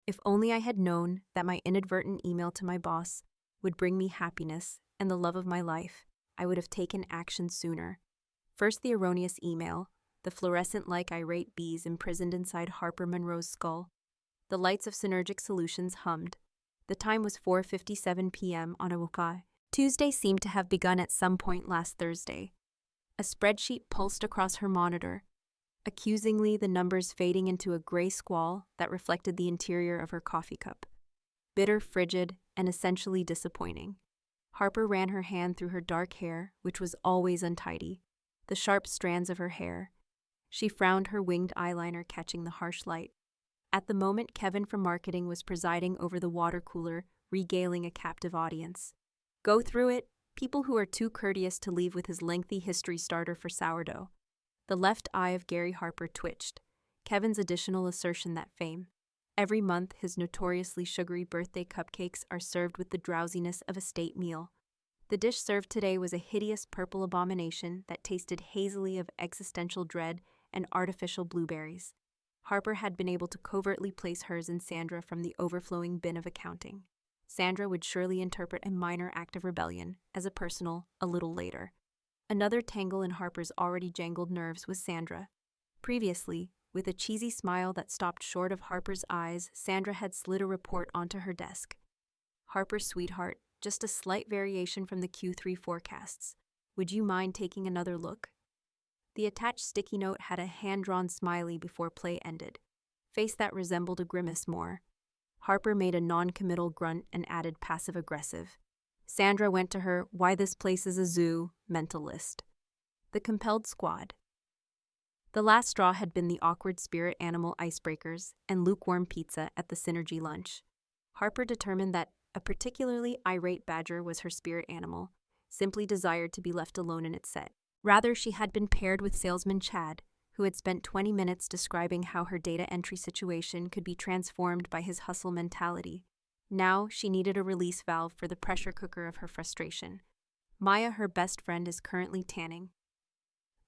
If only I had known that my inadvertent email to my boss would bring me happiness and the love of my life, I would have taken action sooner. First, the erroneous email, the fluorescent-like irate bees imprisoned inside Harper Monroe's skull. The lights of Synergic Solutions hummed. The time was 4:57 p.m. on a Tuesday seemed to have begun at some point last Thursday. A spreadsheet pulsed across her monitor, accusingly the numbers fading into a gray squall that reflected the interior of her coffee cup. Bitter, frigid, and essentially disappointing. Harper ran her hand through her dark hair, which was always untidy, the sharp strands of her hair. She frowned, her winged eyeliner catching the harsh light. At the moment, Kevin from marketing was presiding over the water cooler, regaling a captive audience. Go through it, people who are too courteous to leave with his lengthy history starter for sourdough. The left eye of Gary Harper twitched. Kevin's additional assertion that fame. Every month, his notoriously sugary birthday cupcakes are served with the drowsiness of a state meal. The dish served today was a hideous purple abomination that tasted hazily of existential dread and artificial blueberries. Harper had been able to covertly place hers and Sandra from the overflowing bin of accounting. Sandra would surely interpret a minor act of rebellion as a personal, a little later. Another tangle in Harper's already jangled nerves was Sandra. Previously, with a cheesy smile that stopped short of Harper's eyes, Sandra had slid a report onto her desk. Harper's sweetheart, just a slight variation from the Q3 forecasts. Would you mind taking another look? The attached sticky note had a hand-drawn smiley before play ended. Face that resembled a grimace more. Harper made a non-committal grunt and added passive-aggressive. Sandra went to her, why this place is a zoo, mental list. The compelled squad. The last straw had been the awkward spirit animal icebreakers and lukewarm pizza at the Synergy lunch. Harper determined that a particularly irate badger was her spirit animal, simply desired to be left alone in its set. Rather, she had been paired with salesman Chad, who had spent 20 minutes describing how her data entry situation could be transformed by his hustle mentality. Now, she needed a release valve for the pressure cooker of her frustration. Maya, her best friend, is currently tanning.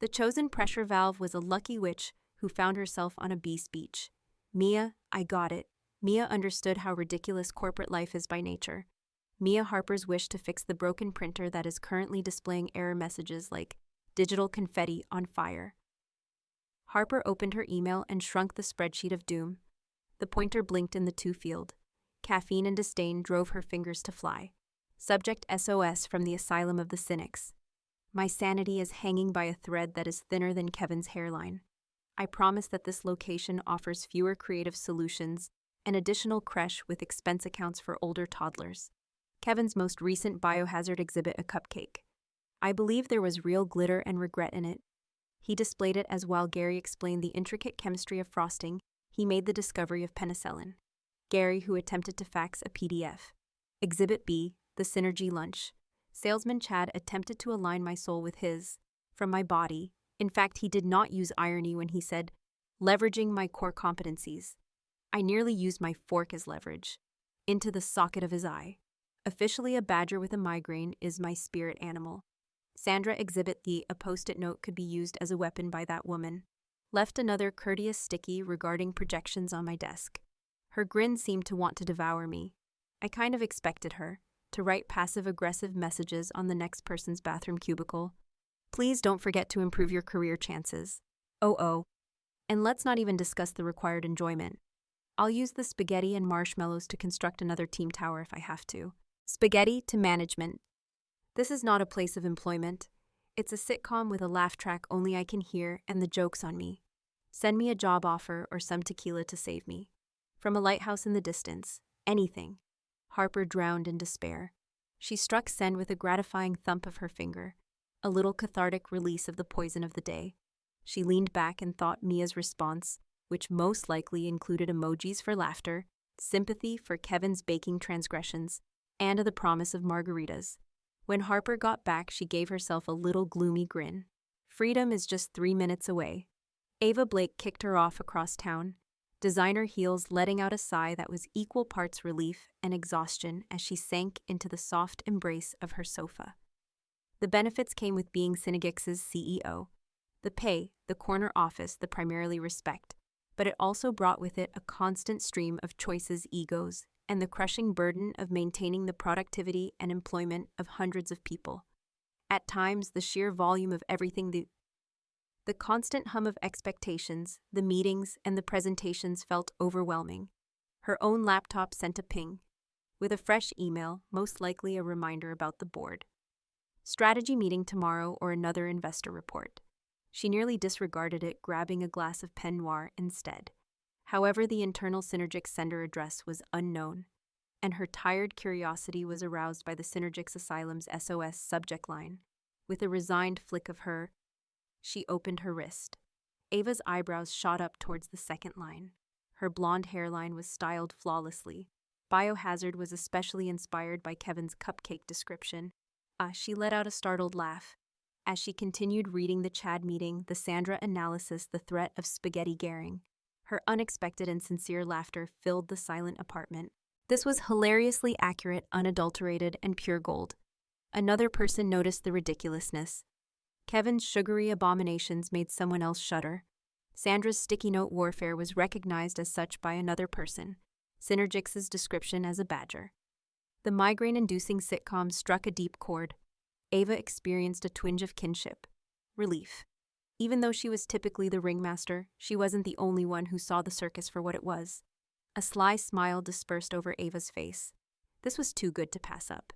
The chosen pressure valve was a lucky witch who found herself on a beast beach. Mia, I got it. Mia understood how ridiculous corporate life is by nature. Mia Harper's wish to fix the broken printer that is currently displaying error messages like digital confetti on fire. Harper opened her email and shrunk the spreadsheet of doom. The pointer blinked in the to field. Caffeine and disdain drove her fingers to fly. Subject SOS from the Asylum of the Cynics. My sanity is hanging by a thread that is thinner than Kevin's hairline. I promise that this location offers fewer creative solutions and additional creche with expense accounts for older toddlers. Kevin's most recent biohazard exhibit, a cupcake. I believe there was real glitter and regret in it. He displayed it as while Gary explained the intricate chemistry of frosting, he made the discovery of penicillin. Gary, who attempted to fax a PDF. Exhibit B, the Synergy lunch. Salesman Chad attempted to align my soul with his, from my body. In fact, he did not use irony when he said, leveraging my core competencies. I nearly used my fork as leverage. Into the socket of his eye. Officially a badger with a migraine is my spirit animal. Sandra exhibit the a post-it note could be used as a weapon by that woman. Left another courteous sticky regarding projections on my desk. Her grin seemed to want to devour me. I kind of expected her to write passive-aggressive messages on the next person's bathroom cubicle. Please don't forget to improve your career chances. Oh. And let's not even discuss the required enjoyment. I'll use the spaghetti and marshmallows to construct another team tower if I have to. Spaghetti to management. This is not a place of employment. It's a sitcom with a laugh track only I can hear and the joke's on me. Send me a job offer or some tequila to save me. From a lighthouse in the distance. Anything. Harper drowned in despair. She struck send with a gratifying thump of her finger, a little cathartic release of the poison of the day. She leaned back and thought Mia's response, which most likely included emojis for laughter, sympathy for Kevin's baking transgressions, and the promise of margaritas. When Harper got back, she gave herself a little gloomy grin. Freedom is just 3 minutes away. Ava Blake kicked her off across town, designer heels letting out a sigh that was equal parts relief and exhaustion as she sank into the soft embrace of her sofa. The benefits came with being Synagix's CEO. The pay, the corner office, the primarily respect. but it also brought with it a constant stream of choices, egos, and the crushing burden of maintaining the productivity and employment of hundreds of people. At times, the sheer volume of everything, the constant hum of expectations, the meetings, and the presentations felt overwhelming. Her own laptop sent a ping, with a fresh email, most likely a reminder about the board strategy meeting tomorrow or another investor report. She nearly disregarded it, grabbing a glass of Pen Noir instead. However, the internal Synergix sender address was unknown, and her tired curiosity was aroused by the Synergix Asylum's SOS subject line. With a resigned flick of her, she opened her wrist. Ava's eyebrows shot up towards the second line. Her blonde hairline was styled flawlessly. Biohazard was especially inspired by Kevin's cupcake description. She let out a startled laugh. As she continued reading the Chad meeting, the Sandra analysis, the threat of spaghetti garing. Her unexpected and sincere laughter filled the silent apartment. This was hilariously accurate, unadulterated, and pure gold. Another person noticed the ridiculousness. Kevin's sugary abominations made someone else shudder. Sandra's sticky note warfare was recognized as such by another person. Synergix's description as a badger. The migraine-inducing sitcom struck a deep chord. Ava experienced a twinge of kinship. Relief. Even though she was typically the ringmaster, she wasn't the only one who saw the circus for what it was. A sly smile dispersed over Ava's face. This was too good to pass up.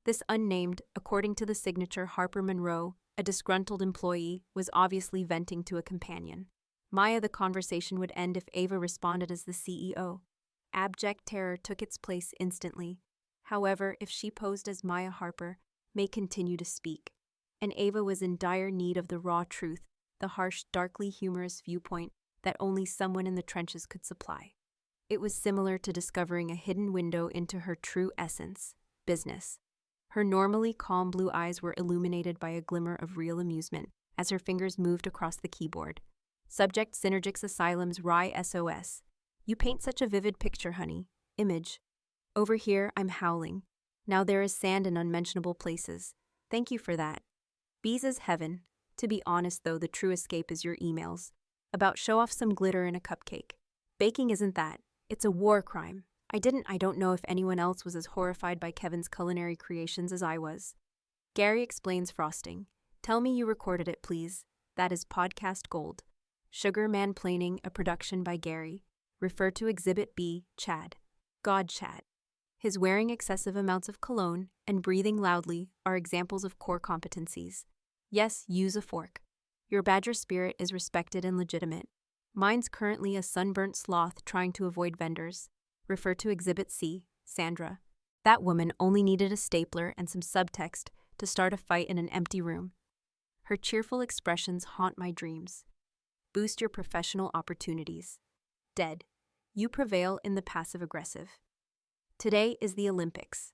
This unnamed, according to the signature Harper Monroe, a disgruntled employee, was obviously venting to a companion. The conversation would end if Ava responded as the CEO. Abject terror took its place instantly. However, if she posed as Maya Harper, may continue to speak. And Ava was in dire need of the raw truth, the harsh, darkly humorous viewpoint that only someone in the trenches could supply. It was similar to discovering a hidden window into her true essence, business. Her normally calm blue eyes were illuminated by a glimmer of real amusement as her fingers moved across the keyboard. Subject Synergix Asylum's Rye SOS. You paint such a vivid picture, honey. Image. Over here, I'm howling. Now there is sand in unmentionable places. Thank you for that. Bees is heaven. To be honest, though, the true escape is your emails. About show off some glitter in a cupcake. Baking isn't that. It's a war crime. I don't know if anyone else was as horrified by Kevin's culinary creations as I was. Gary explains frosting. Tell me you recorded it, please. That is podcast gold. Sugar Manplaining, a production by Gary. Refer to Exhibit B, Chad. God Chad. His wearing excessive amounts of cologne and breathing loudly are examples of core competencies. Yes, use a fork. Your badger spirit is respected and legitimate. Mine's currently a sunburnt sloth trying to avoid vendors. Refer to Exhibit C, Sandra. That woman only needed a stapler and some subtext to start a fight in an empty room. Her cheerful expressions haunt my dreams. Boost your professional opportunities. Dead. You prevail in the passive-aggressive. Today is the Olympics.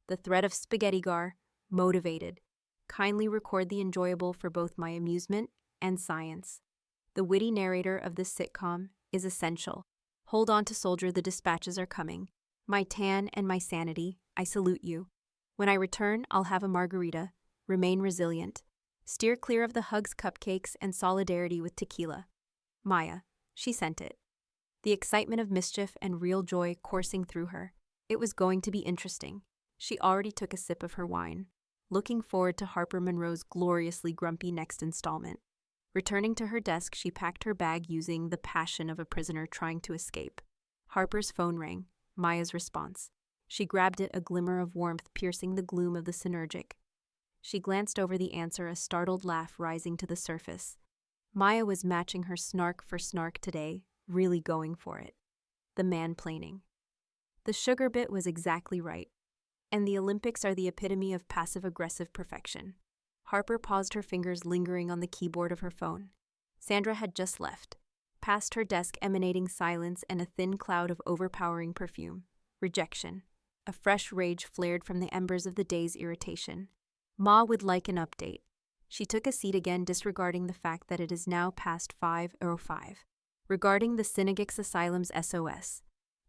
The threat of spaghetti gar, motivated. Kindly record the enjoyable for both my amusement and science. The witty narrator of this sitcom is essential. Hold on to soldier, the dispatches are coming. My tan and my sanity, I salute you. When I return, I'll have a margarita. Remain resilient. Steer clear of the hugs, cupcakes, and solidarity with tequila. Maya, she sent it. The excitement of mischief and real joy coursing through her. It was going to be interesting. She already took a sip of her wine, looking forward to Harper Monroe's gloriously grumpy next installment. Returning to her desk, she packed her bag using the passion of a prisoner trying to escape. Harper's phone rang. Maya's response. She grabbed it, a glimmer of warmth piercing the gloom of the Synergic. She glanced over the answer, a startled laugh rising to the surface. Maya was matching her snark for snark today, really going for it. The manplaining. The sugar bit was exactly right. And the Olympics are the epitome of passive-aggressive perfection. Harper paused, her fingers lingering on the keyboard of her phone. Sandra had just left. Past her desk emanating silence and a thin cloud of overpowering perfume. Rejection. A fresh rage flared from the embers of the day's irritation. Ma would like an update. She took a seat again, disregarding the fact that it is now past 5:05. Regarding the Synergix Asylum's SOS.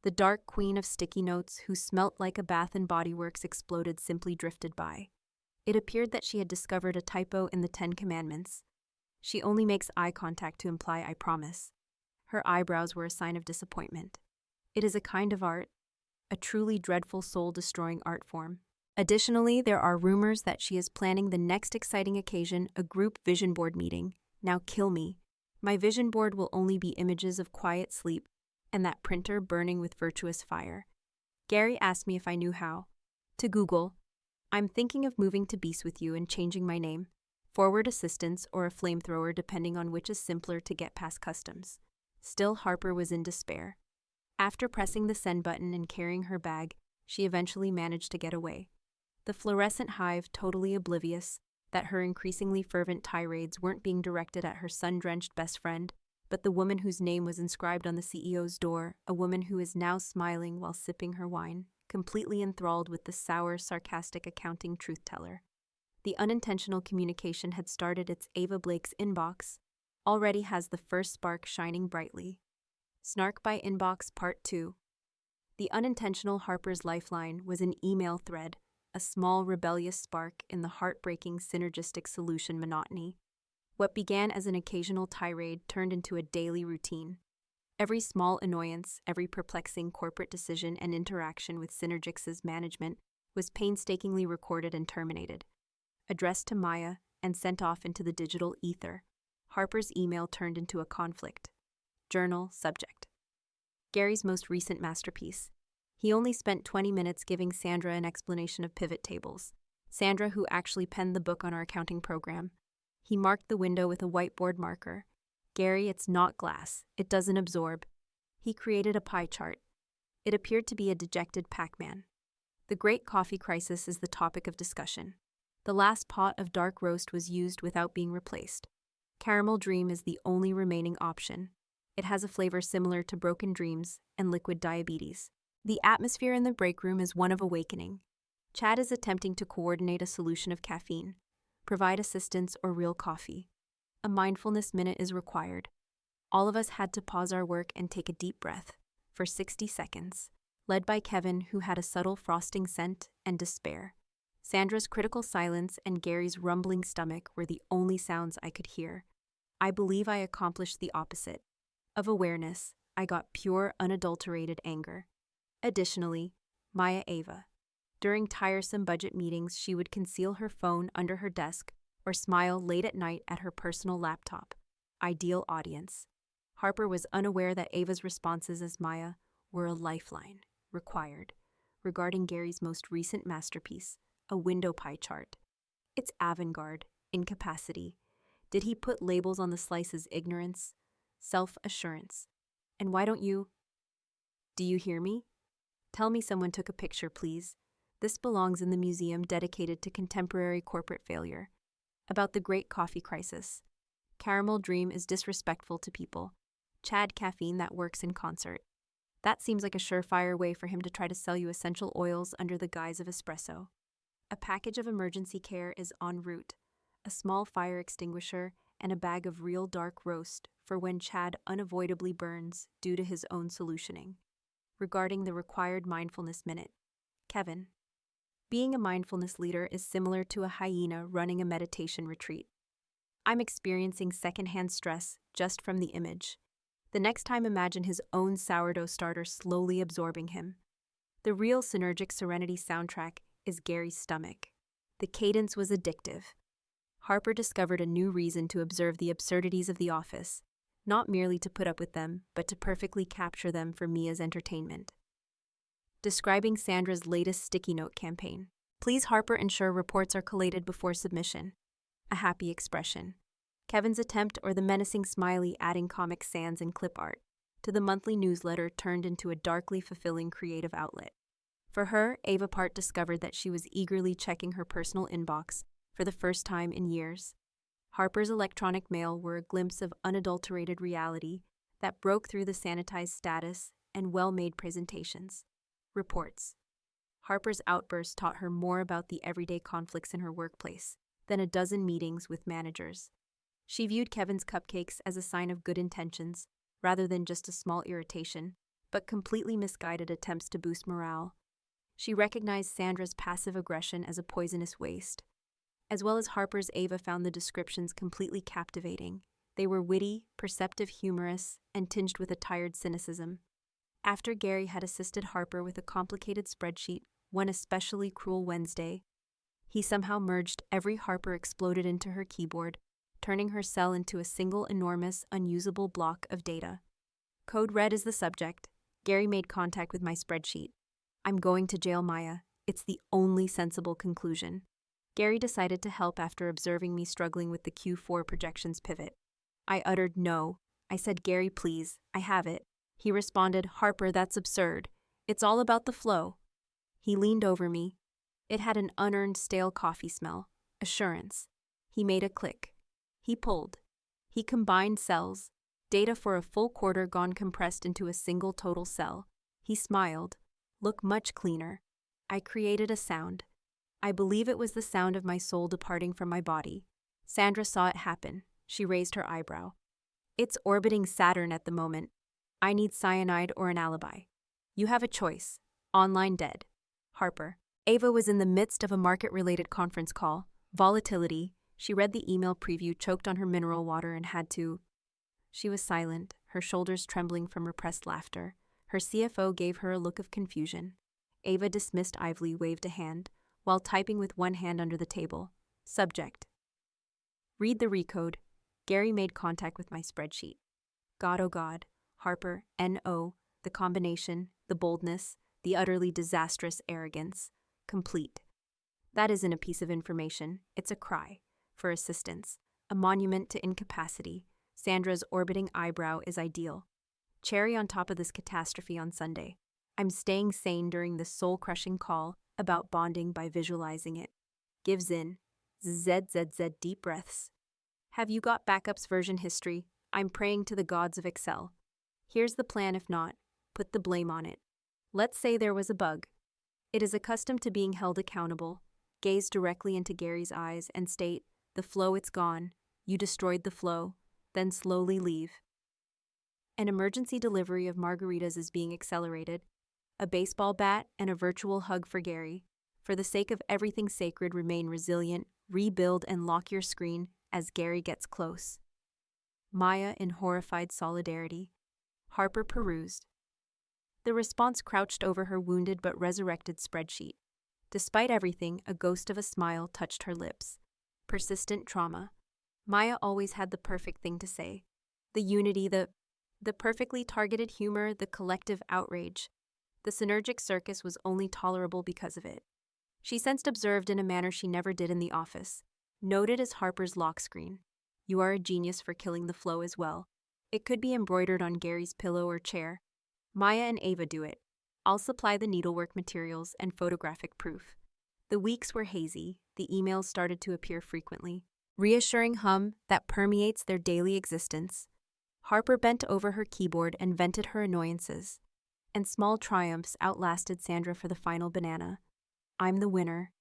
The dark queen of sticky notes, who smelt like a Bath and Body Works exploded, simply drifted by. It appeared that she had discovered a typo in the 10 Commandments. She only makes eye contact to imply I promise. Her eyebrows were a sign of disappointment. It is a kind of art, a truly dreadful soul-destroying art form. Additionally, there are rumors that she is planning the next exciting occasion, a group vision board meeting. Now kill me. My vision board will only be images of quiet sleep and that printer burning with virtuous fire. Gary asked me if I knew how. To Google. I'm thinking of moving to Beast with you and changing my name. Forward assistance or a flamethrower depending on which is simpler to get past customs. Still, Harper was in despair. After pressing the send button and carrying her bag, she eventually managed to get away. The fluorescent hive totally oblivious that her increasingly fervent tirades weren't being directed at her sun-drenched best friend, but the woman whose name was inscribed on the CEO's door, a woman who is now smiling while sipping her wine, completely enthralled with the sour, sarcastic accounting truth-teller. The unintentional communication had started its Ava Blake's inbox, already has the first spark shining brightly. Snark by Inbox Part 2. The unintentional Harper's lifeline was an email thread, a small rebellious spark in the heartbreaking synergistic solution monotony. What began as an occasional tirade turned into a daily routine. Every small annoyance, every perplexing corporate decision and interaction with Synergix's management was painstakingly recorded and terminated. Addressed to Maya and sent off into the digital ether, Harper's email turned into a conflict. Journal subject. Gary's most recent masterpiece. He only spent 20 minutes giving Sandra an explanation of pivot tables. Sandra, who actually penned the book on our accounting program. He marked the window with a whiteboard marker. Gary, it's not glass. It doesn't absorb. He created a pie chart. It appeared to be a dejected Pac-Man. The great coffee crisis is the topic of discussion. The last pot of dark roast was used without being replaced. Caramel Dream is the only remaining option. It has a flavor similar to broken dreams and liquid diabetes. The atmosphere in the break room is one of awakening. Chad is attempting to coordinate a solution of caffeine, provide assistance, or real coffee. A mindfulness minute is required. All of us had to pause our work and take a deep breath for 60 seconds, led by Kevin, who had a subtle frosting scent and despair. Sandra's critical silence and Gary's rumbling stomach were the only sounds I could hear. I believe I accomplished the opposite. Of awareness, I got pure, unadulterated anger. Additionally, Maya Ava. During tiresome budget meetings, she would conceal her phone under her desk or smile late at night at her personal laptop. Ideal audience. Harper was unaware that Ava's responses as Maya were a lifeline, required, regarding Gary's most recent masterpiece, a window pie chart. It's avant-garde, incapacity. Did he put labels on the slices? Ignorance, self-assurance. And why don't you? Do you hear me? Tell me someone took a picture, please. This belongs in the museum dedicated to contemporary corporate failure. About the great coffee crisis. Caramel Dream is disrespectful to people. Chad Caffeine that works in concert. That seems like a surefire way for him to try to sell you essential oils under the guise of espresso. A package of emergency care is en route. A small fire extinguisher and a bag of real dark roast for when Chad unavoidably burns due to his own solutioning. Regarding the required mindfulness minute. Kevin. Being a mindfulness leader is similar to a hyena running a meditation retreat. I'm experiencing secondhand stress just from the image. The next time, imagine his own sourdough starter slowly absorbing him. The real Synergic Serenity soundtrack is Gary's stomach. The cadence was addictive. Harper discovered a new reason to observe the absurdities of the office, not merely to put up with them, but to perfectly capture them for Mia's entertainment. Describing Sandra's latest sticky note campaign. Please, Harper, ensure reports are collated before submission. A happy expression. Kevin's attempt, or the menacing smiley adding Comic Sans and clip art to the monthly newsletter, turned into a darkly fulfilling creative outlet. For her, Ava Part discovered that she was eagerly checking her personal inbox for the first time in years. Harper's electronic mail were a glimpse of unadulterated reality that broke through the sanitized status and well-made presentations. Reports. Harper's outburst taught her more about the everyday conflicts in her workplace than a dozen meetings with managers. She viewed Kevin's cupcakes as a sign of good intentions, rather than just a small irritation, but completely misguided attempts to boost morale. She recognized Sandra's passive aggression as a poisonous waste. As well as Harper's, Ava found the descriptions completely captivating. They were witty, perceptive, humorous, and tinged with a tired cynicism. After Gary had assisted Harper with a complicated spreadsheet one especially cruel Wednesday, he somehow merged every Harper exploded into her keyboard, turning her cell into a single enormous, unusable block of data. Code red is the subject. Gary made contact with my spreadsheet. I'm going to jail, Maya. It's the only sensible conclusion. Gary decided to help after observing me struggling with the Q4 projections pivot. I uttered no. I said, Gary, please, I have it. He responded, Harper, that's absurd. It's all about the flow. He leaned over me. It had an unearned stale coffee smell. Assurance. He made a click. He pulled. He combined cells. Data for a full quarter gone compressed into a single total cell. He smiled. Look much cleaner. I created a sound. I believe it was the sound of my soul departing from my body. Sandra saw it happen. She raised her eyebrow. It's orbiting Saturn at the moment. I need cyanide or an alibi. You have a choice. Online dead. Harper. Ava was in the midst of a market-related conference call. Volatility. She read the email preview, choked on her mineral water, and had to. She was silent, her shoulders trembling from repressed laughter. Her CFO gave her a look of confusion. Ava, dismissed Ively, waved a hand, while typing with one hand under the table. Subject. Read the recode. Gary made contact with my spreadsheet. God, oh God. Harper, N.O., the combination, the boldness, the utterly disastrous arrogance. Complete. That isn't a piece of information. It's a cry for assistance, a monument to incapacity. Sandra's orbiting eyebrow is ideal. Cherry on top of this catastrophe on Sunday. I'm staying sane during this soul-crushing call about bonding by visualizing it. Gives in. ZZZ deep breaths. Have you got backups version history? I'm praying to the gods of Excel. Here's the plan. If not, put the blame on it. Let's say there was a bug. It is accustomed to being held accountable. Gaze directly into Gary's eyes and state, the flow, it's gone. You destroyed the flow. Then slowly leave. An emergency delivery of margaritas is being accelerated. A baseball bat and a virtual hug for Gary. For the sake of everything sacred, remain resilient, rebuild, and lock your screen as Gary gets close. Maya in horrified solidarity. Harper perused. The response crouched over her wounded but resurrected spreadsheet. Despite everything, a ghost of a smile touched her lips. Persistent trauma. Maya always had the perfect thing to say. The unity, the perfectly targeted humor, the collective outrage. The synergic circus was only tolerable because of it. She sensed observed in a manner she never did in the office. Noted as Harper's lock screen. You are a genius for killing the flow as well. It could be embroidered on Gary's pillow or chair. Maya and Ava do it. I'll supply the needlework materials and photographic proof. The weeks were hazy. The emails started to appear frequently. Reassuring hum that permeates their daily existence. Harper bent over her keyboard and vented her annoyances. And small triumphs outlasted Sandra for the final banana. I'm the winner.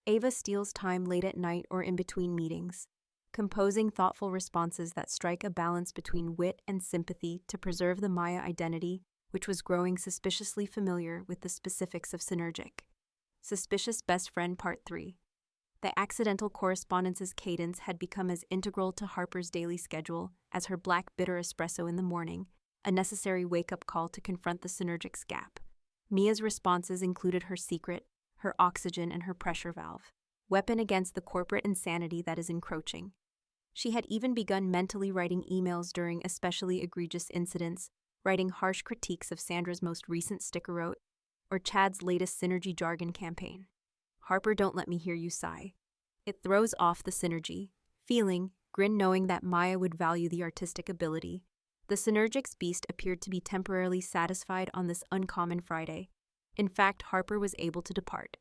Ava steals time late at night or in between meetings, composing thoughtful responses that strike a balance between wit and sympathy to preserve the Maya identity, which was growing suspiciously familiar with the specifics of Synergic. Suspicious Best Friend Part 3. The accidental correspondence's cadence had become as integral to Harper's daily schedule as her black bitter espresso in the morning, a necessary wake-up call to confront the Synergic's gap. Mia's responses included her secret, her oxygen, and her pressure valve, weapon against the corporate insanity that is encroaching. She had even begun mentally writing emails during especially egregious incidents, writing harsh critiques of Sandra's most recent stickerrote or Chad's latest synergy jargon campaign. Harper, don't let me hear you sigh. It throws off the synergy. Feeling, grin knowing that Maya would value the artistic ability. The Synergic's beast appeared to be temporarily satisfied on this uncommon Friday. In fact, Harper was able to depart.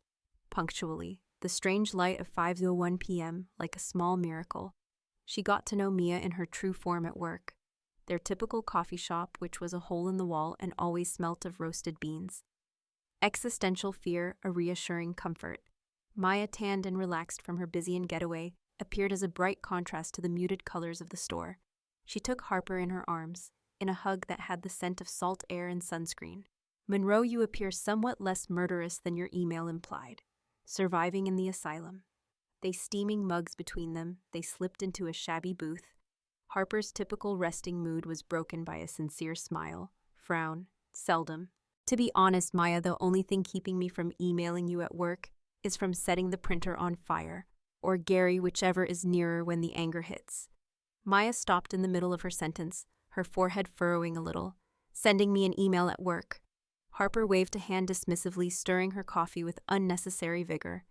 Punctually, the strange light of 5:01 p.m., like a small miracle. She got to know Mia in her true form at work. Their typical coffee shop, which was a hole in the wall and always smelt of roasted beans. Existential fear, a reassuring comfort. Maya, tanned and relaxed from her busy and getaway, appeared as a bright contrast to the muted colors of the store. She took Harper in her arms, in a hug that had the scent of salt air and sunscreen. Monroe, you appear somewhat less murderous than your email implied. Surviving in the asylum. They steaming mugs between them, they slipped into a shabby booth. Harper's typical resting mood was broken by a sincere smile, frown, seldom. To be honest, Maya, the only thing keeping me from emailing you at work is from setting the printer on fire, or Gary, whichever is nearer when the anger hits. Maya stopped in the middle of her sentence, her forehead furrowing a little. Sending me an email at work. Harper waved a hand dismissively, stirring her coffee with unnecessary vigor.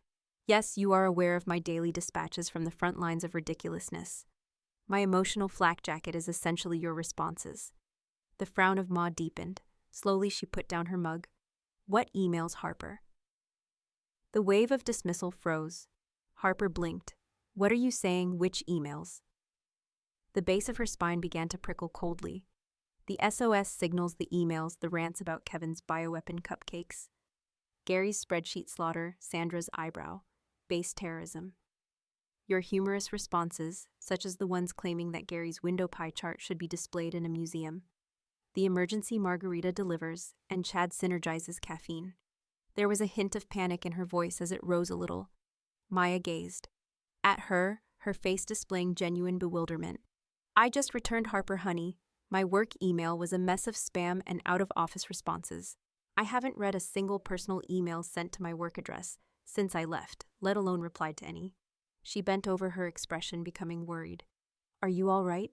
Yes, you are aware of my daily dispatches from the front lines of ridiculousness. My emotional flak jacket is essentially your responses. The frown of Ma deepened. Slowly she put down her mug. What emails, Harper? The wave of dismissal froze. Harper blinked. What are you saying? Which emails? The base of her spine began to prickle coldly. The SOS signals, the emails, the rants about Kevin's bioweapon cupcakes. Gary's spreadsheet slaughter, Sandra's eyebrow. Base terrorism. Your humorous responses, such as the ones claiming that Gary's window pie chart should be displayed in a museum. The emergency margarita delivers, and Chad synergizes caffeine. There was a hint of panic in her voice as it rose a little. Maya gazed. At her, her face displaying genuine bewilderment. I just returned, Harper, honey. My work email was a mess of spam and out-of-office responses. I haven't read a single personal email sent to my work address since I left, let alone replied to any. She bent over, her expression becoming worried. Are you all right?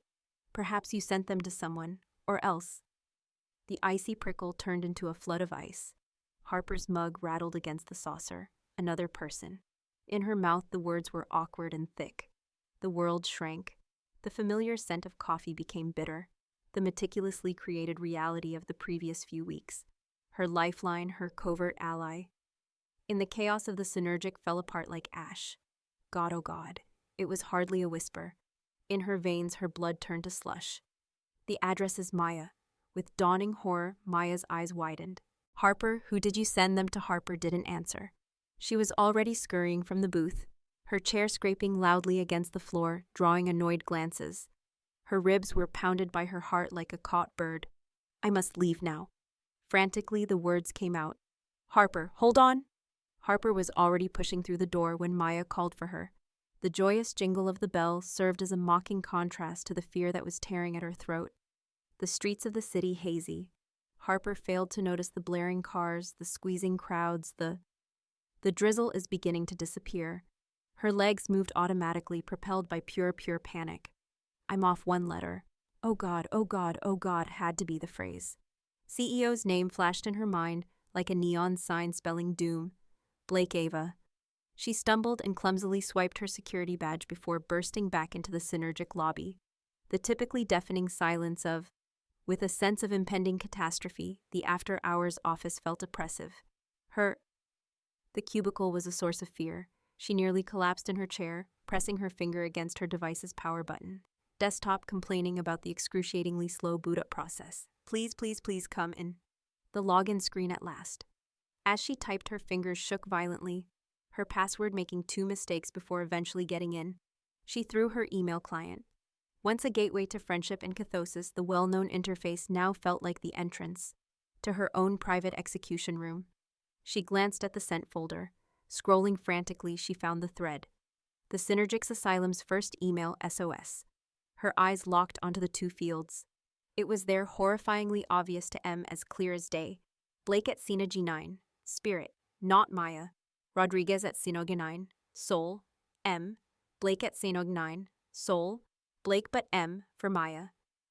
Perhaps you sent them to someone, or else. The icy prickle turned into a flood of ice. Harper's mug rattled against the saucer. Another person. In her mouth the words were awkward and thick. The world shrank. The familiar scent of coffee became bitter. The meticulously created reality of the previous few weeks. Her lifeline, her covert ally. In the chaos of the synergic fell apart like ash. God, oh God. It was hardly a whisper. In her veins, her blood turned to slush. The address is Maya. With dawning horror, Maya's eyes widened. Harper, who did you send them to? Harper didn't answer. She was already scurrying from the booth, her chair scraping loudly against the floor, drawing annoyed glances. Her ribs were pounded by her heart like a caught bird. I must leave now. Frantically, the words came out. Harper, hold on! Harper was already pushing through the door when Maya called for her. The joyous jingle of the bell served as a mocking contrast to the fear that was tearing at her throat. The streets of the city hazy. Harper failed to notice the blaring cars, the squeezing crowds, the drizzle is beginning to disappear. Her legs moved automatically, propelled by pure panic. I'm off one letter. Oh God, oh God, oh God had to be the phrase. CEO's name flashed in her mind like a neon sign spelling doom. Blake Ava. She stumbled and clumsily swiped her security badge before bursting back into the synergic lobby. The typically deafening silence of, with a sense of impending catastrophe, the after-hours office felt oppressive. The cubicle was a source of fear. She nearly collapsed in her chair, pressing her finger against her device's power button. Desktop complaining about the excruciatingly slow boot-up process. Please come in. The login screen at last. As she typed, her fingers shook violently, her password making 2 mistakes before eventually getting in. She threw her email client. Once a gateway to friendship and catharsis, the well-known interface now felt like the entrance to her own private execution room. She glanced at the sent folder. Scrolling frantically, she found the thread. The Synergix Asylum's first email SOS. Her eyes locked onto the 2 fields. It was there, horrifyingly obvious to M as clear as day. Blake at Sina G9. Spirit, not Maya. Rodriguez at Sinog9. Soul. M. Blake at Sinog9. Soul. Blake but M for Maya.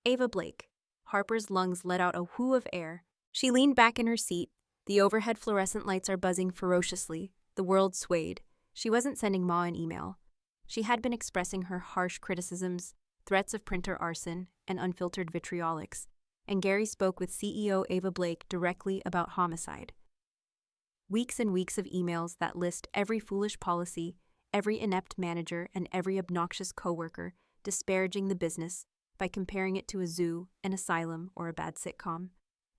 Ava Blake. Harper's lungs let out a whoo of air. She leaned back in her seat. The overhead fluorescent lights are buzzing ferociously. The world swayed. She wasn't sending Ma an email. She had been expressing her harsh criticisms, threats of printer arson, and unfiltered vitriolics, and Gary spoke with CEO Ava Blake directly about homicide. Weeks and weeks of emails that list every foolish policy, every inept manager, and every obnoxious coworker, disparaging the business by comparing it to a zoo, an asylum, or a bad sitcom.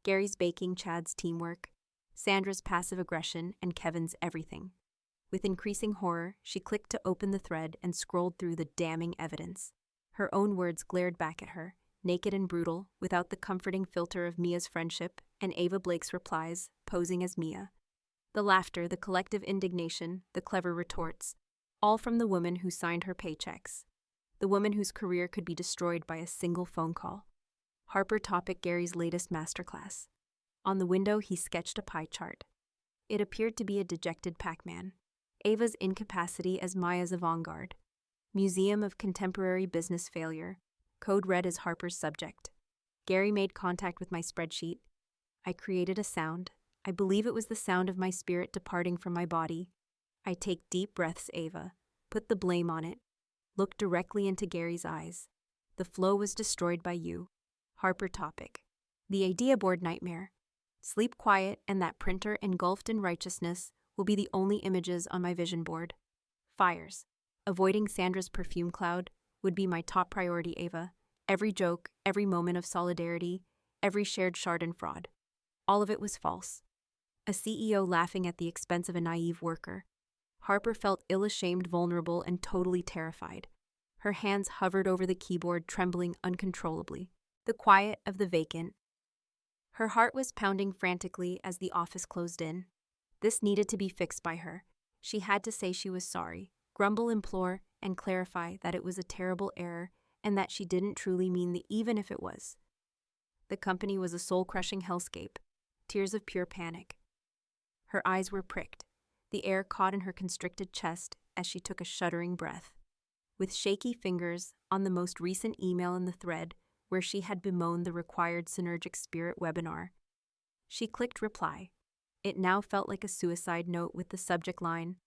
Gary's baking, Chad's teamwork, Sandra's passive aggression, and Kevin's everything. With increasing horror, she clicked to open the thread and scrolled through the damning evidence. Her own words glared back at her, naked and brutal, without the comforting filter of Mia's friendship, and Ava Blake's replies, posing as Mia. The laughter, the collective indignation, the clever retorts, all from the woman who signed her paychecks. the woman whose career could be destroyed by a single phone call. Harper topic Gary's latest masterclass. On the window, he sketched a pie chart. It appeared to be a dejected Pac-Man. Ava's incapacity as Maya's avant-garde. Museum of Contemporary Business Failure. Code red as Harper's subject. Gary made contact with my spreadsheet. I created a sound. I believe it was the sound of my spirit departing from my body. I take deep breaths, Ava. Put the blame on it. Look directly into Gary's eyes. The flow was destroyed by you. Harper topic. The idea board nightmare. Sleep quiet and that printer engulfed in righteousness will be the only images on my vision board. Fires. Avoiding Sandra's perfume cloud would be my top priority, Ava. Every joke, every moment of solidarity, every shared schadenfreude. All of it was false. A CEO laughing at the expense of a naive worker. Harper felt ill-ashamed, vulnerable, and totally terrified. Her hands hovered over the keyboard, trembling uncontrollably. The quiet of the vacant. Her heart was pounding frantically as the office closed in. This needed to be fixed by her. She had to say she was sorry, grumble, implore, and clarify that it was a terrible error and that she didn't truly mean the even if it was. The company was a soul-crushing hellscape, tears of pure panic. Her eyes were pricked, the air caught in her constricted chest as she took a shuddering breath. With shaky fingers on the most recent email in the thread where she had bemoaned the required synergic spirit webinar, she clicked reply. It now felt like a suicide note with the subject line,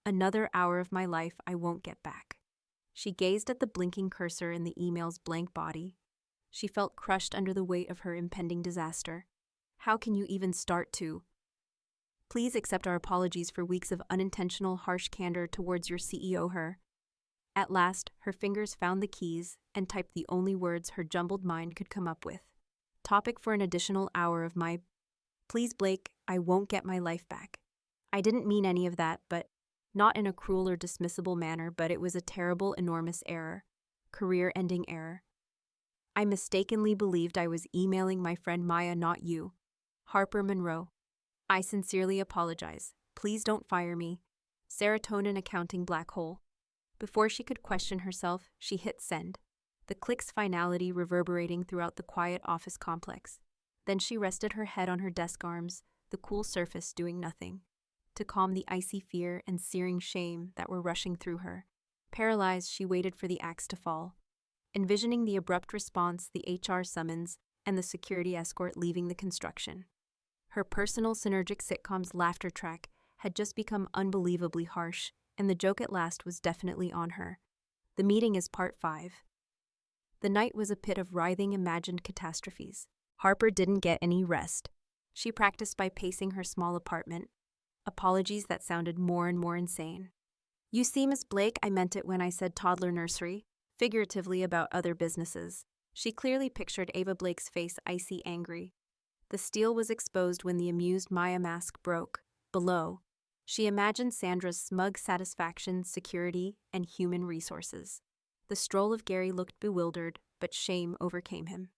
"Another hour of my life I won't get back." She gazed at the blinking cursor in the email's blank body. She felt crushed under the weight of her impending disaster. How can you even start to? Please accept our apologies for weeks of unintentional, harsh candor towards your CEO, her. At last, her fingers found the keys and typed the only words her jumbled mind could come up with. Topic for an additional hour of my... Please, Blake, I won't get my life back. I didn't mean any of that, but not in a cruel or dismissible manner, but it was a terrible, enormous error. Career-ending error. I mistakenly believed I was emailing my friend Maya, not you. Harper Monroe. I sincerely apologize. Please don't fire me. Serotonin accounting black hole. Before she could question herself, she hit send, the click's finality reverberating throughout the quiet office complex. Then she rested her head on her desk arms, the cool surface doing nothing, to calm the icy fear and searing shame that were rushing through her. Paralyzed, she waited for the axe to fall, envisioning the abrupt response, the HR summons, and the security escort leaving the construction. Her personal synergic sitcom's laughter track had just become unbelievably harsh, and the joke at last was definitely on her. The meeting is part 5. The night was a pit of writhing imagined catastrophes. Harper didn't get any rest. She practiced by pacing her small apartment, apologies that sounded more and more insane. You see, Miss Blake, I meant it when I said toddler nursery, figuratively about other businesses. She clearly pictured Ava Blake's face icy angry. The steel was exposed when the amused Maya mask broke. Below, she imagined Sandra's smug satisfaction, security, and human resources. The stroll of Gary looked bewildered, but shame overcame him.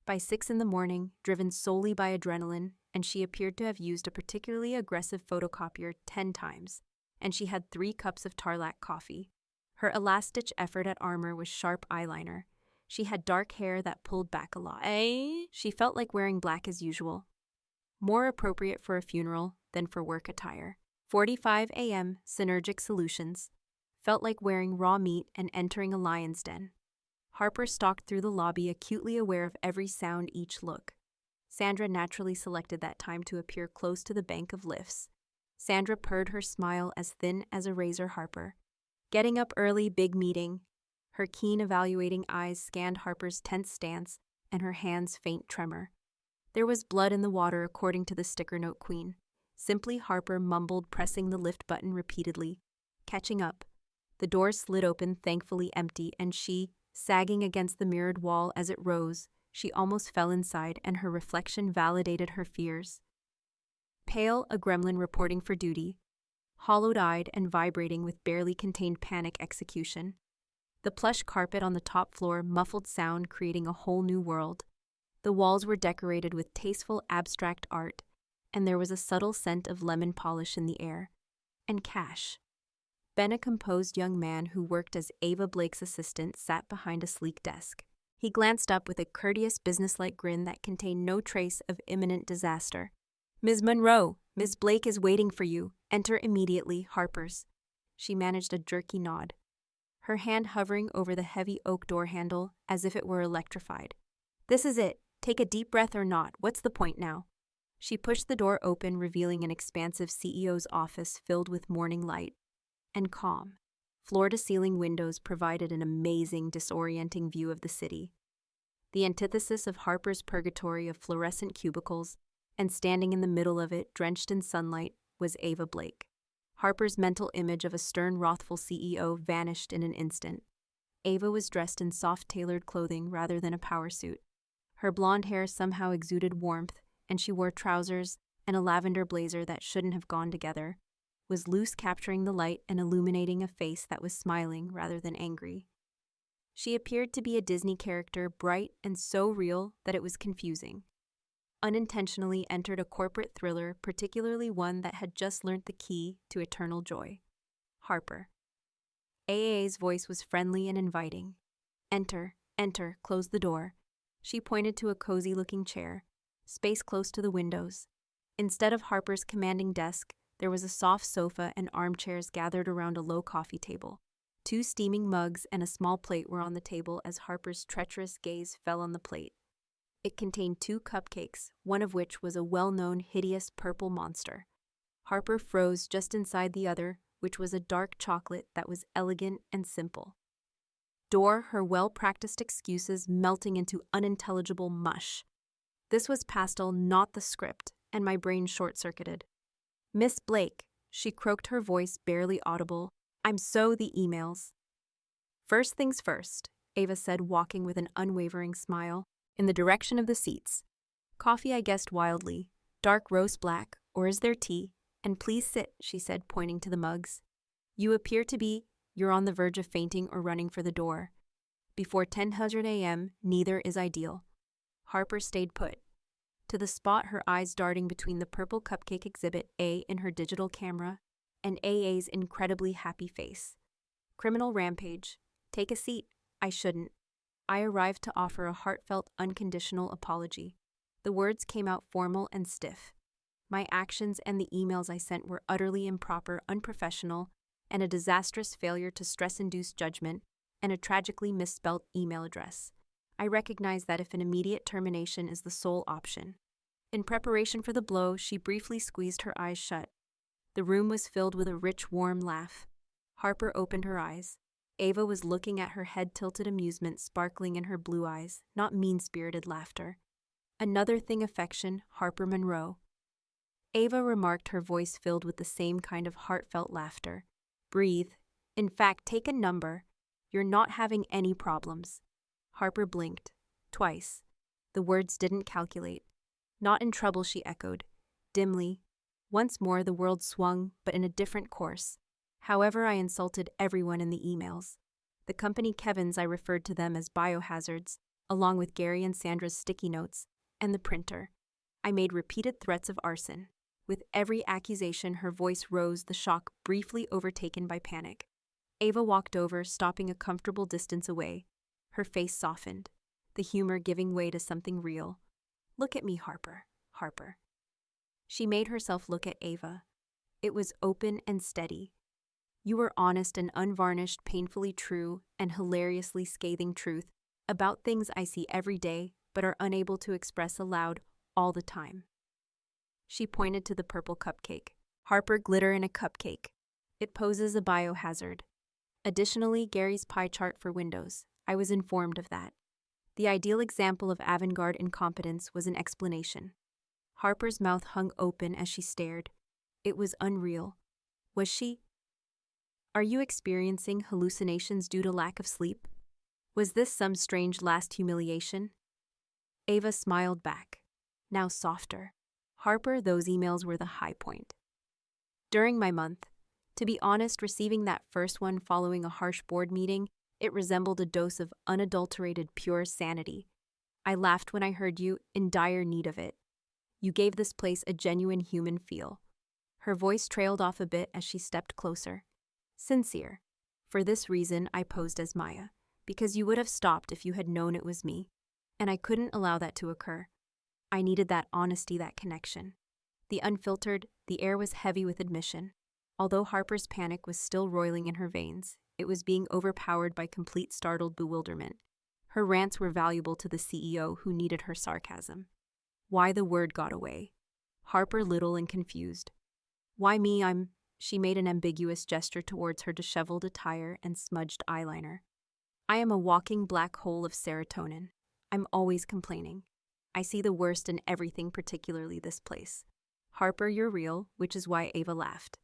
By 6 a.m, driven solely by adrenaline, and she appeared to have used a particularly aggressive photocopier 10 times, and she had 3 cups of Tarlac coffee. Her last-ditch effort at armor was sharp eyeliner. She had dark hair that pulled back a lot. She felt like wearing black as usual, more appropriate for a funeral than for work attire. 45 a.m. Synergic Solutions. Felt like wearing raw meat and entering a lion's den. Harper stalked through the lobby, acutely aware of every sound, each look. Sandra naturally selected that time to appear close to the bank of lifts. Sandra purred, her smile as thin as a razor. Harper. Getting up early, big meeting. Her keen, evaluating eyes scanned Harper's tense stance and her hands' faint tremor. There was blood in the water, according to the sticker note queen. Simply, Harper mumbled, pressing the lift button repeatedly. Catching up. The door slid open, thankfully empty, and she, sagging against the mirrored wall as it rose, she almost fell inside, and her reflection validated her fears. Pale, a gremlin reporting for duty, hollowed-eyed and vibrating with barely contained panic execution. The plush carpet on the top floor muffled sound, creating a whole new world. The walls were decorated with tasteful abstract art, and there was a subtle scent of lemon polish in the air. And cash. Ben, a composed young man who worked as Ava Blake's assistant, sat behind a sleek desk. He glanced up with a courteous, businesslike grin that contained no trace of imminent disaster. "Ms. Monroe, Miss Blake is waiting for you. Enter immediately, Harper's." She managed a jerky nod, her hand hovering over the heavy oak door handle as if it were electrified. "This is it. Take a deep breath or not. What's the point now?" She pushed the door open, revealing an expansive CEO's office filled with morning light and calm. Floor-to-ceiling windows provided an amazing, disorienting view of the city. The antithesis of Harper's purgatory of fluorescent cubicles, and standing in the middle of it, drenched in sunlight, was Ava Blake. Harper's mental image of a stern, wrathful CEO vanished in an instant. Ava was dressed in soft, tailored clothing rather than a power suit. Her blonde hair somehow exuded warmth, and she wore trousers and a lavender blazer that shouldn't have gone together, was loose, capturing the light and illuminating a face that was smiling rather than angry. She appeared to be a Disney character, bright and so real that it was confusing. Unintentionally entered a corporate thriller, particularly one that had just learnt the key to eternal joy. Harper. AA's voice was friendly and inviting. "Enter, enter, close the door." She pointed to a cozy-looking chair, space close to the windows. Instead of Harper's commanding desk, there was a soft sofa and armchairs gathered around a low coffee table. 2 steaming mugs and a small plate were on the table as Harper's treacherous gaze fell on the plate. It contained 2 cupcakes, one of which was a well-known hideous purple monster. Harper froze just inside the other, which was a dark chocolate that was elegant and simple. Her well-practiced excuses melting into unintelligible mush. This was pastel, not the script, and my brain short-circuited. "Miss Blake," she croaked, her voice barely audible, the emails." "First things first," Ava said, walking with an unwavering smile in the direction of the seats. "Coffee," I guessed wildly. "Dark roast black, or is there tea? And please sit," she said, pointing to the mugs. "You appear to be, you're on the verge of fainting or running for the door. Before 10:00 a.m., neither is ideal." Harper stayed put, to the spot, her eyes darting between the purple cupcake exhibit A in her digital camera and AA's incredibly happy face. "Criminal rampage. Take a seat." "I shouldn't." I arrived to offer a heartfelt, unconditional apology. The words came out formal and stiff. My actions and the emails I sent were utterly improper, unprofessional, and a disastrous failure to stress-induced judgment and a tragically misspelled email address. I recognize that if an immediate termination is the sole option. In preparation for the blow, she briefly squeezed her eyes shut. The room was filled with a rich, warm laugh. Harper opened her eyes. Ava was looking at her, head tilted, amusement sparkling in her blue eyes, not mean-spirited laughter. "Another thing, affection, Harper Monroe," Ava remarked, her voice filled with the same kind of heartfelt laughter. "Breathe. In fact, take a number. You're not having any problems." Harper blinked. Twice. The words didn't calculate. "Not in trouble," she echoed, dimly. Once more the world swung, but in a different course. However, I insulted everyone in the emails. The company Kevin's, I referred to them as biohazards, along with Gary and Sandra's sticky notes, and the printer. I made repeated threats of arson. With every accusation, her voice rose, the shock briefly overtaken by panic. Ava walked over, stopping a comfortable distance away. Her face softened, the humor giving way to something real. "Look at me, Harper, Harper." She made herself look at Ava. It was open and steady. "You were honest and unvarnished, painfully true and hilariously scathing truth about things I see every day but are unable to express aloud all the time." She pointed to the purple cupcake. "Harper, glitter in a cupcake. It poses a biohazard. Additionally, Gary's pie chart for Windows. I was informed of that." The ideal example of avant-garde incompetence was an explanation. Harper's mouth hung open as she stared. It was unreal. Was she? "Are you experiencing hallucinations due to lack of sleep? Was this some strange last humiliation?" Ava smiled back, now softer. "Harper, those emails were the high point during my month. To be honest, receiving that first one following a harsh board meeting, it resembled a dose of unadulterated pure sanity. I laughed when I heard you in dire need of it. You gave this place a genuine human feel." Her voice trailed off a bit as she stepped closer. Sincere. For this reason, I posed as Maya, because you would have stopped if you had known it was me. And I couldn't allow that to occur. I needed that honesty, that connection. The unfiltered, the air was heavy with admission. Although Harper's panic was still roiling in her veins, it was being overpowered by complete startled bewilderment. Her rants were valuable to the CEO who needed her sarcasm. Why the word got away? Harper little and confused. Why me? She made an ambiguous gesture towards her disheveled attire and smudged eyeliner. I am a walking black hole of serotonin. I'm always complaining. I see the worst in everything, particularly this place. Harper, you're real, which is why Ava laughed.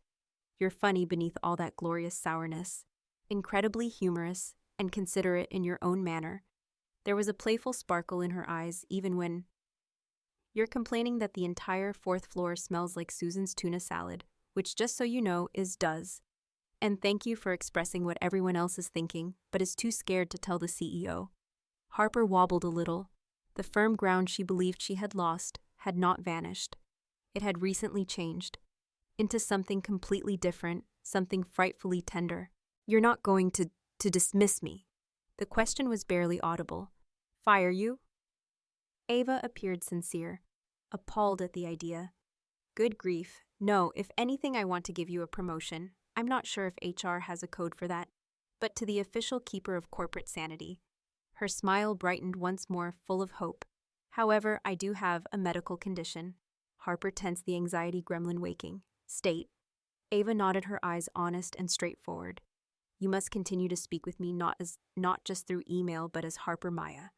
You're funny beneath all that glorious sourness, incredibly humorous and considerate in your own manner. There was a playful sparkle in her eyes even when you're complaining that the entire fourth floor smells like Susan's tuna salad, which, just so you know, does. And thank you for expressing what everyone else is thinking, but is too scared to tell the CEO. Harper wobbled a little. The firm ground she believed she had lost had not vanished. It had recently changed into something completely different, something frightfully tender. You're not going to dismiss me. The question was barely audible. Fire you? Ava appeared sincere, appalled at the idea. Good grief. No, if anything, I want to give you a promotion. I'm not sure if HR has a code for that, but to the official keeper of corporate sanity. Her smile brightened once more, full of hope. However, I do have a medical condition. Harper tensed, the anxiety gremlin waking. State. Ava nodded, her eyes honest and straightforward. You must continue to speak with me not just through email, but as Harper Maya.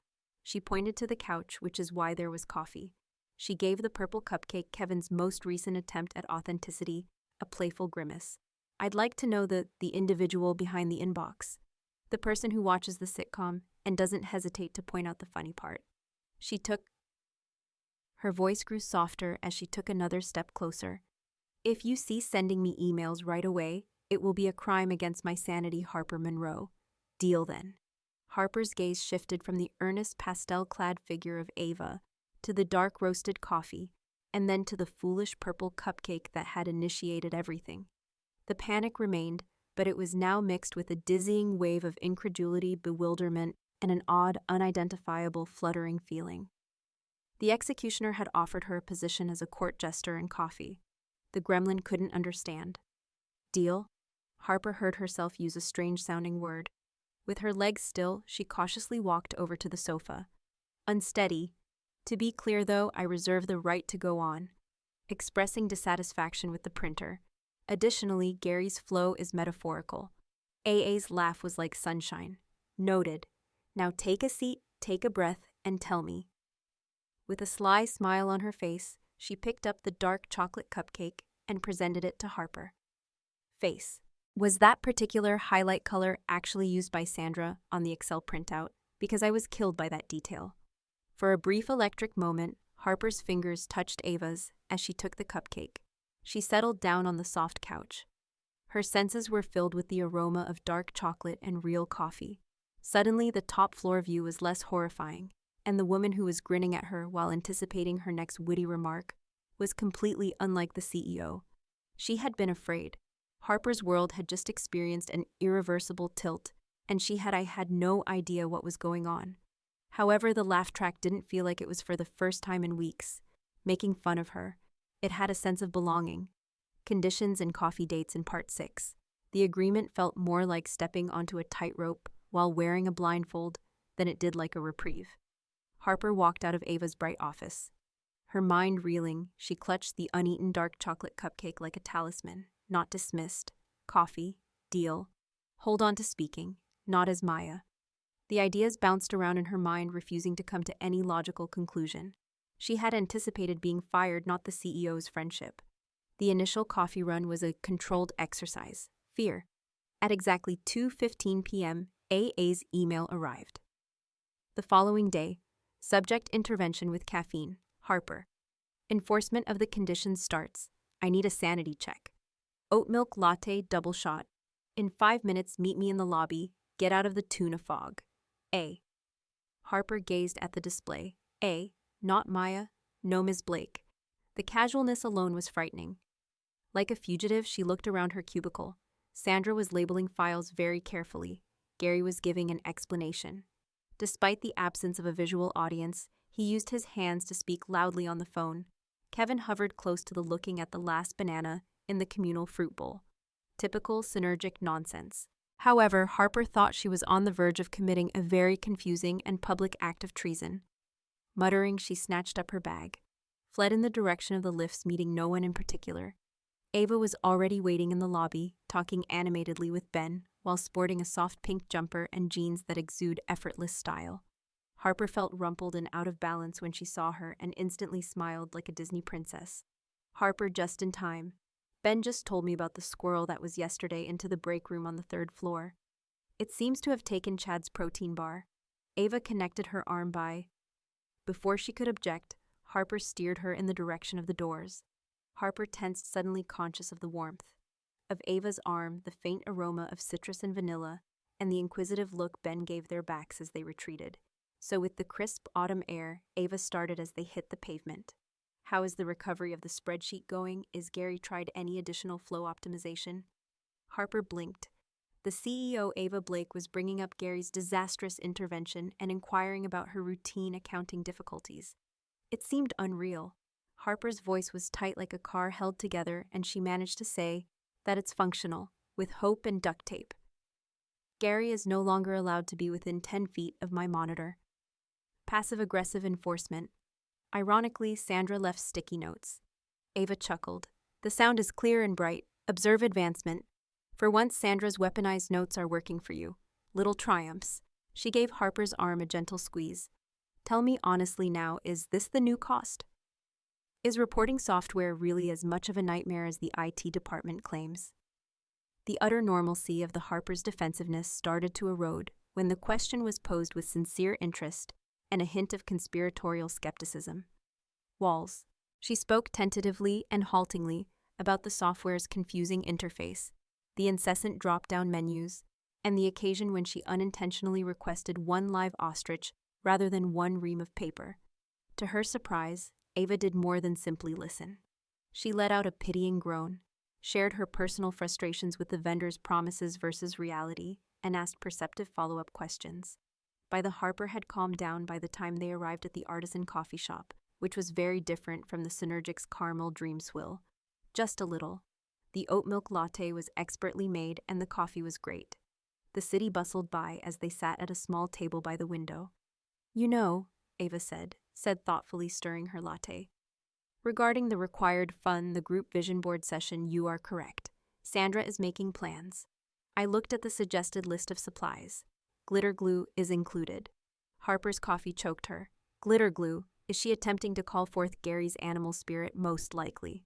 She pointed to the couch, which is why there was coffee. She gave the purple cupcake, Kevin's most recent attempt at authenticity, a playful grimace. I'd like to know the individual behind the inbox. The person who watches the sitcom and doesn't hesitate to point out the funny part. Her voice grew softer as she took another step closer. If you cease sending me emails right away, it will be a crime against my sanity, Harper Monroe. Deal then. Harper's gaze shifted from the earnest pastel-clad figure of Ava to the dark roasted coffee, and then to the foolish purple cupcake that had initiated everything. The panic remained, but it was now mixed with a dizzying wave of incredulity, bewilderment, and an odd, unidentifiable, fluttering feeling. The executioner had offered her a position as a court jester and coffee. The gremlin couldn't understand. Deal? Harper heard herself use a strange-sounding word. With her legs still, she cautiously walked over to the sofa. Unsteady. To be clear, though, I reserve the right to go on. Expressing dissatisfaction with the printer. Additionally, Gary's flow is metaphorical. AA's laugh was like sunshine. Noted. Now take a seat, take a breath, and tell me. With a sly smile on her face, she picked up the dark chocolate cupcake and presented it to Harper. Face. Was that particular highlight color actually used by Sandra on the Excel printout? Because I was killed by that detail. For a brief electric moment, Harper's fingers touched Ava's as she took the cupcake. She settled down on the soft couch. Her senses were filled with the aroma of dark chocolate and real coffee. Suddenly, the top floor view was less horrifying, and the woman who was grinning at her while anticipating her next witty remark was completely unlike the CEO. She had been afraid. Harper's world had just experienced an irreversible tilt, and I had no idea what was going on. However, the laugh track didn't feel like it was for the first time in weeks, making fun of her. It had a sense of belonging. Conditions and coffee dates in Part 6. The agreement felt more like stepping onto a tightrope while wearing a blindfold than it did like a reprieve. Harper walked out of Ava's bright office. Her mind reeling, she clutched the uneaten dark chocolate cupcake like a talisman. Not dismissed. Coffee. Deal. Hold on to speaking. Not as Maya. The ideas bounced around in her mind, refusing to come to any logical conclusion. She had anticipated being fired, not the CEO's friendship. The initial coffee run was a controlled exercise. Fear. At exactly 2:15 p.m., AA's email arrived. The following day, subject intervention with caffeine. Harper. Enforcement of the conditions starts. I need a sanity check. Oat milk latte double shot. In 5 minutes, meet me in the lobby. Get out of the tuna fog. A. Harper gazed at the display. A. Not Maya. No Ms. Blake. The casualness alone was frightening. Like a fugitive, she looked around her cubicle. Sandra was labeling files very carefully. Gary was giving an explanation. Despite the absence of a visual audience, he used his hands to speak loudly on the phone. Kevin hovered close to the looking at the last banana in the communal fruit bowl. Typical synergic nonsense. However, Harper thought she was on the verge of committing a very confusing and public act of treason. Muttering, she snatched up her bag, fled in the direction of the lifts, meeting no one in particular. Ava was already waiting in the lobby, talking animatedly with Ben, while sporting a soft pink jumper and jeans that exude effortless style. Harper felt rumpled and out of balance when she saw her and instantly smiled like a Disney princess. Harper, just in time. Ben just told me about the squirrel that was yesterday into the break room on the 3rd floor. It seems to have taken Chad's protein bar. Ava connected her arm by. Before she could object, Harper steered her in the direction of the doors. Harper tensed, suddenly conscious of the warmth of Ava's arm, the faint aroma of citrus and vanilla, and the inquisitive look Ben gave their backs as they retreated. So with the crisp autumn air, Ava started as they hit the pavement. How is the recovery of the spreadsheet going? Is Gary tried any additional flow optimization? Harper blinked. The CEO, Ava Blake, was bringing up Gary's disastrous intervention and inquiring about her routine accounting difficulties. It seemed unreal. Harper's voice was tight like a car held together, and she managed to say that it's functional, with hope and duct tape. Gary is no longer allowed to be within 10 feet of my monitor. Passive-aggressive enforcement. Ironically, Sandra left sticky notes. Ava chuckled. The sound is clear and bright. Observe advancement. For once, Sandra's weaponized notes are working for you. Little triumphs. She gave Harper's arm a gentle squeeze. Tell me honestly now, is this the new cost? Is reporting software really as much of a nightmare as the IT department claims? The utter normalcy of the Harper's defensiveness started to erode when the question was posed with sincere interest and a hint of conspiratorial skepticism. Walls. She spoke tentatively and haltingly about the software's confusing interface, the incessant drop-down menus, and the occasion when she unintentionally requested one live ostrich rather than one ream of paper. To her surprise, Ava did more than simply listen. She let out a pitying groan, shared her personal frustrations with the vendor's promises versus reality, and asked perceptive follow-up questions. The Harper had calmed down by the time they arrived at the artisan coffee shop, which was very different from the Synergic's caramel dream swill. Just a little. The oat milk latte was expertly made and the coffee was great. The city bustled by as they sat at a small table by the window. You know, Ava said thoughtfully stirring her latte. Regarding the required fund, the group vision board session, you are correct. Sandra is making plans. I looked at the suggested list of supplies. Glitter glue is included. Harper's coffee choked her. Glitter glue? Is she attempting to call forth Gary's animal spirit? Most likely.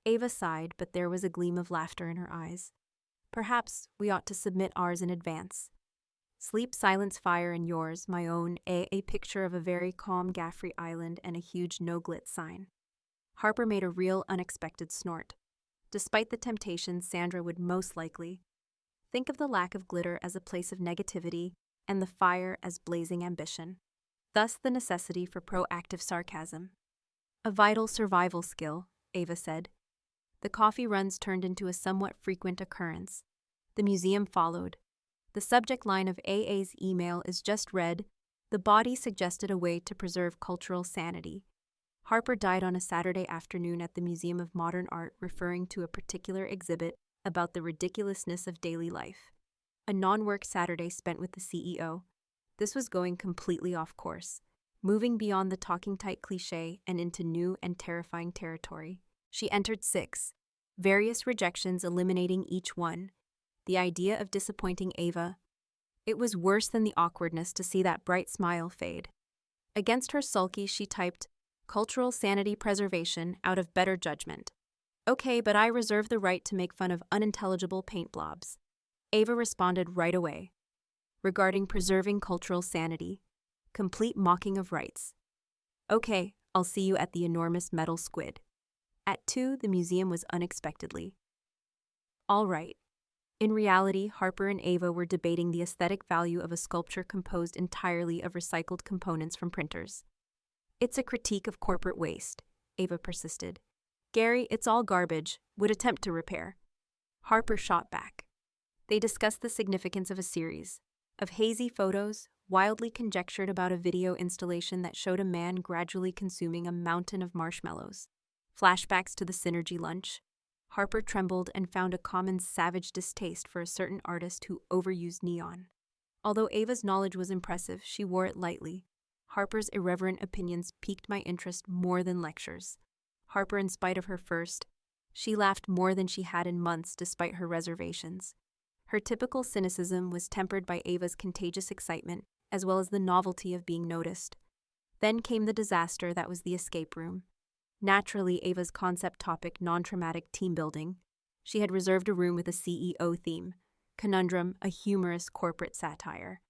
Ava sighed, but there was a gleam of laughter in her eyes. Perhaps we ought to submit ours in advance. Sleep, silence, fire, and yours, my own, a picture of a very calm Gaffrey Island and a huge no-glit sign. Harper made a real unexpected snort. Despite the temptation, Sandra would most likely think of the lack of glitter as a place of negativity and the fire as blazing ambition. Thus the necessity for proactive sarcasm. A vital survival skill, Ava said. The coffee runs turned into a somewhat frequent occurrence. The museum followed. The subject line of AA's email is just read, the body suggested a way to preserve cultural sanity. Harper died on a Saturday afternoon at the Museum of Modern Art, referring to a particular exhibit about the ridiculousness of daily life. A non-work Saturday spent with the CEO. This was going completely off course, moving beyond the talking tight cliché and into new and terrifying territory. She entered 6, various rejections eliminating each one. The idea of disappointing Ava. It was worse than the awkwardness to see that bright smile fade. Against her sulky, she typed, cultural sanity preservation out of better judgment. Okay, but I reserve the right to make fun of unintelligible paint blobs. Ava responded right away. Regarding preserving cultural sanity. Complete mocking of rights. Okay, I'll see you at the enormous metal squid. At 2, the museum was unexpectedly. All right. In reality, Harper and Ava were debating the aesthetic value of a sculpture composed entirely of recycled components from printers. It's a critique of corporate waste, Ava persisted. Gary, it's all garbage, would attempt to repair. Harper shot back. They discussed the significance of a series of hazy photos, wildly conjectured about a video installation that showed a man gradually consuming a mountain of marshmallows. Flashbacks to the Synergy lunch. Harper trembled and found a common savage distaste for a certain artist who overused neon. Although Ava's knowledge was impressive, she wore it lightly. Harper's irreverent opinions piqued my interest more than lectures. Harper, in spite of her first, she laughed more than she had in months despite her reservations. Her typical cynicism was tempered by Ava's contagious excitement, as well as the novelty of being noticed. Then came the disaster that was the escape room. Naturally, Ava's concept topic, non-traumatic team building. She had reserved a room with a CEO theme. Conundrum, a humorous corporate satire.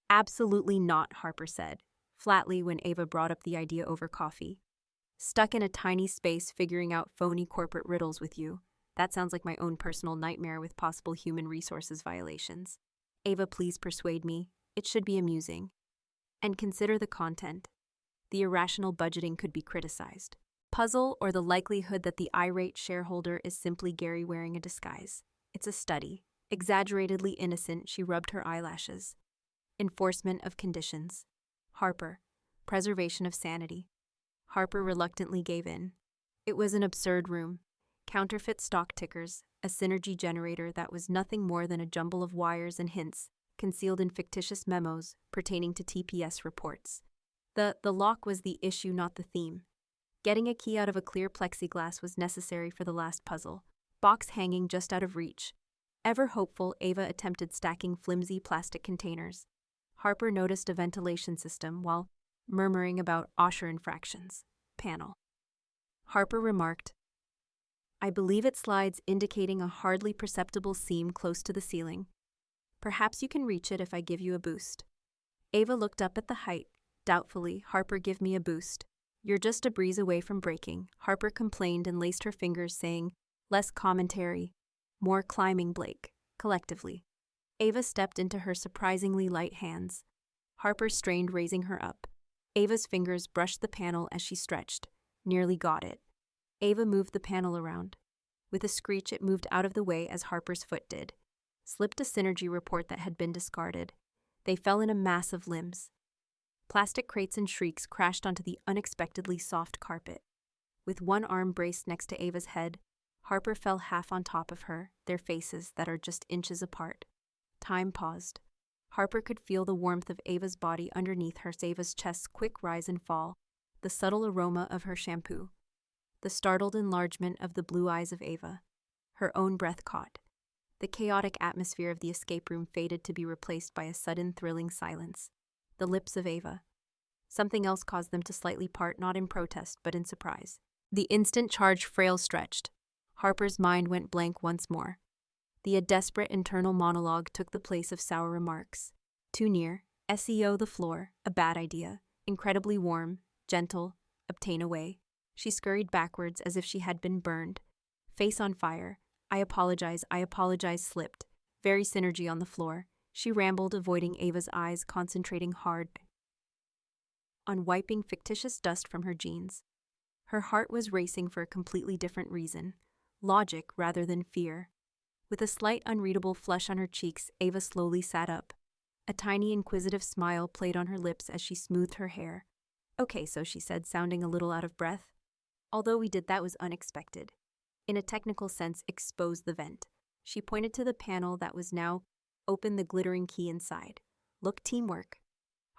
Absolutely not, Harper said, flatly when Ava brought up the idea over coffee. Stuck in a tiny space figuring out phony corporate riddles with you. That sounds like my own personal nightmare with possible human resources violations. Ava, please persuade me. It should be amusing. And consider the content. The irrational budgeting could be criticized. Puzzle or the likelihood that the irate shareholder is simply Gary wearing a disguise. It's a study. Exaggeratedly innocent, she rubbed her eyelashes. Enforcement of conditions. Harper. Preservation of sanity. Harper reluctantly gave in. It was an absurd room. Counterfeit stock tickers, a synergy generator that was nothing more than a jumble of wires and hints concealed in fictitious memos pertaining to TPS reports. The lock was the issue, not the theme. Getting a key out of a clear plexiglass was necessary for the last puzzle, box hanging just out of reach. Ever hopeful, Ava attempted stacking flimsy plastic containers. Harper noticed a ventilation system while murmuring about OSHA infractions. Panel. Harper remarked, I believe it slides, indicating a hardly perceptible seam close to the ceiling. Perhaps you can reach it if I give you a boost. Ava looked up at the height. Doubtfully, Harper, give me a boost. You're just a breeze away from breaking, Harper complained and laced her fingers, saying, less commentary, more climbing, Blake, collectively. Ava stepped into her surprisingly light hands. Harper strained, raising her up. Ava's fingers brushed the panel as she stretched. Nearly got it. Ava moved the panel around. With a screech, it moved out of the way as Harper's foot did. Slipped a synergy report that had been discarded. They fell in a mass of limbs. Plastic crates and shrieks crashed onto the unexpectedly soft carpet. With one arm braced next to Ava's head, Harper fell half on top of her, their faces that are just inches apart. Time paused. Harper could feel the warmth of Ava's body underneath her, Ava's chest's quick rise and fall, the subtle aroma of her shampoo. The startled enlargement of the blue eyes of Ava. Her own breath caught. The chaotic atmosphere of the escape room faded to be replaced by a sudden thrilling silence. The lips of Ava. Something else caused them to slightly part, not in protest, but in surprise. The instant charge frail stretched. Harper's mind went blank once more. A desperate internal monologue took the place of sour remarks. Too near, SEO the floor, a bad idea. Incredibly warm, gentle, obtain away. She scurried backwards as if she had been burned. Face on fire. I apologize, slipped. Very synergy on the floor. She rambled, avoiding Ava's eyes, concentrating hard on wiping fictitious dust from her jeans. Her heart was racing for a completely different reason. Logic rather than fear. With a slight unreadable flush on her cheeks, Ava slowly sat up. A tiny inquisitive smile played on her lips as she smoothed her hair. Okay, so she said, sounding a little out of breath. Although we did that was unexpected. In a technical sense, expose the vent. She pointed to the panel that was now open, the glittering key inside. Look, teamwork.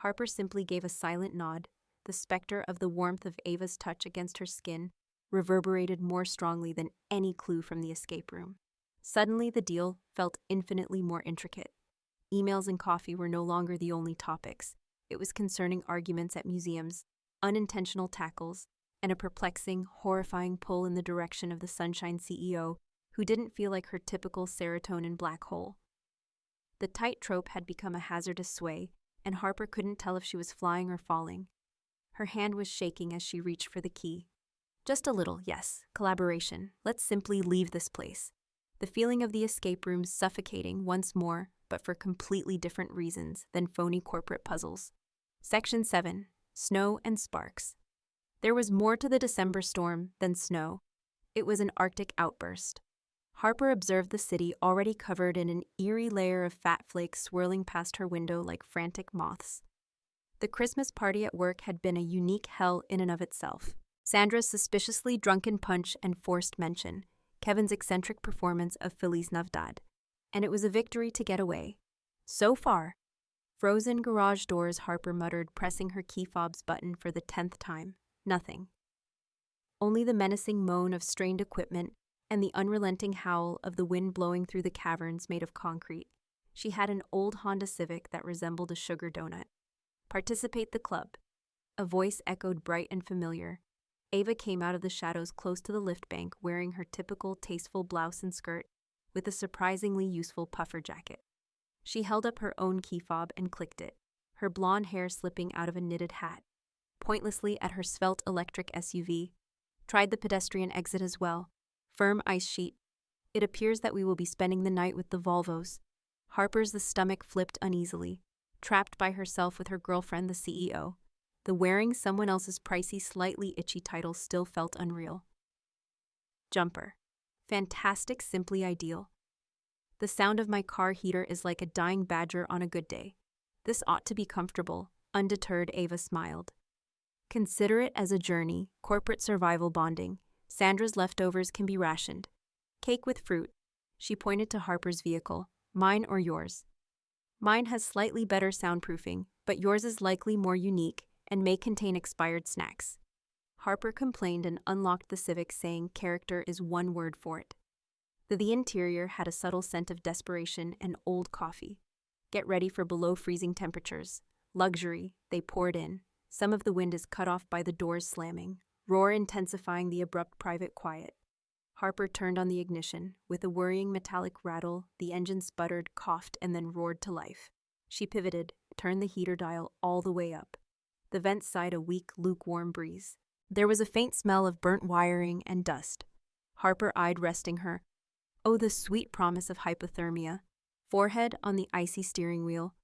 Harper simply gave a silent nod. The specter of the warmth of Ava's touch against her skin reverberated more strongly than any clue from the escape room. Suddenly, the deal felt infinitely more intricate. Emails and coffee were no longer the only topics. It was concerning arguments at museums, unintentional tackles, and a perplexing, horrifying pull in the direction of the Sunshine CEO, who didn't feel like her typical serotonin black hole. The tightrope had become a hazardous sway, and Harper couldn't tell if she was flying or falling. Her hand was shaking as she reached for the key. Just a little, yes, collaboration. Let's simply leave this place. The feeling of the escape room suffocating once more, but for completely different reasons than phony corporate puzzles. Section 7. Snow and Sparks. There was more to the December storm than snow. It was an Arctic outburst. Harper observed the city already covered in an eerie layer of fat flakes swirling past her window like frantic moths. The Christmas party at work had been a unique hell in and of itself. Sandra's suspiciously drunken punch and forced mention, Kevin's eccentric performance of Feliz Navidad, and it was a victory to get away. So far. Frozen garage doors, Harper muttered, pressing her key fob's button for the 10th time. Nothing. Only the menacing moan of strained equipment and the unrelenting howl of the wind blowing through the caverns made of concrete. She had an old Honda Civic that resembled a sugar donut. Participate the club. A voice echoed bright and familiar. Ava came out of the shadows close to the lift bank wearing her typical tasteful blouse and skirt with a surprisingly useful puffer jacket. She held up her own key fob and clicked it, her blonde hair slipping out of a knitted hat. Pointlessly at her svelte electric SUV. Tried the pedestrian exit as well. Firm ice sheet. It appears that we will be spending the night with the Volvos. Harper's the stomach flipped uneasily, trapped by herself with her girlfriend, the CEO. The wearing someone else's pricey, slightly itchy title still felt unreal. Jumper. Fantastic, simply ideal. The sound of my car heater is like a dying badger on a good day. This ought to be comfortable. Undeterred, Ava smiled. Consider it as a journey, corporate survival bonding. Sandra's leftovers can be rationed. Cake with fruit. She pointed to Harper's vehicle. Mine or yours? Mine has slightly better soundproofing, but yours is likely more unique and may contain expired snacks. Harper complained and unlocked the Civic, saying character is one word for it. The interior had a subtle scent of desperation and old coffee. Get ready for below-freezing temperatures. Luxury, they poured in. Some of the wind is cut off by the doors slamming, roar intensifying the abrupt private quiet. Harper turned on the ignition. With a worrying metallic rattle, the engine sputtered, coughed, and then roared to life. She pivoted, turned the heater dial all the way up. The vents sighed a weak, lukewarm breeze. There was a faint smell of burnt wiring and dust. Harper eyed, resting her. Oh, the sweet promise of hypothermia. Forehead on the icy steering wheel.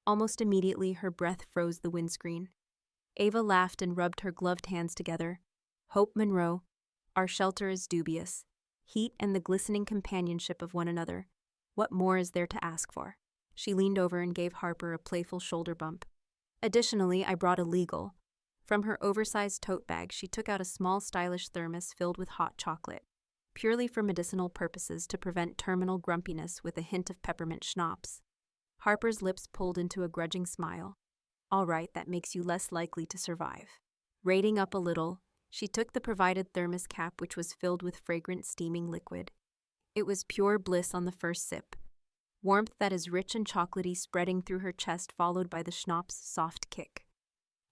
Almost immediately, her breath froze the windscreen. Ava laughed and rubbed her gloved hands together. Hope Monroe, our shelter is dubious. Heat and the glistening companionship of one another. What more is there to ask for? She leaned over and gave Harper a playful shoulder bump. Additionally, I brought a legal. From her oversized tote bag, she took out a small stylish thermos filled with hot chocolate, purely for medicinal purposes to prevent terminal grumpiness with a hint of peppermint schnapps. Harper's lips pulled into a grudging smile. All right, that makes you less likely to survive. Rating up a little, she took the provided thermos cap, which was filled with fragrant steaming liquid. It was pure bliss on the first sip. Warmth that is rich and chocolatey spreading through her chest, followed by the schnapp's soft kick.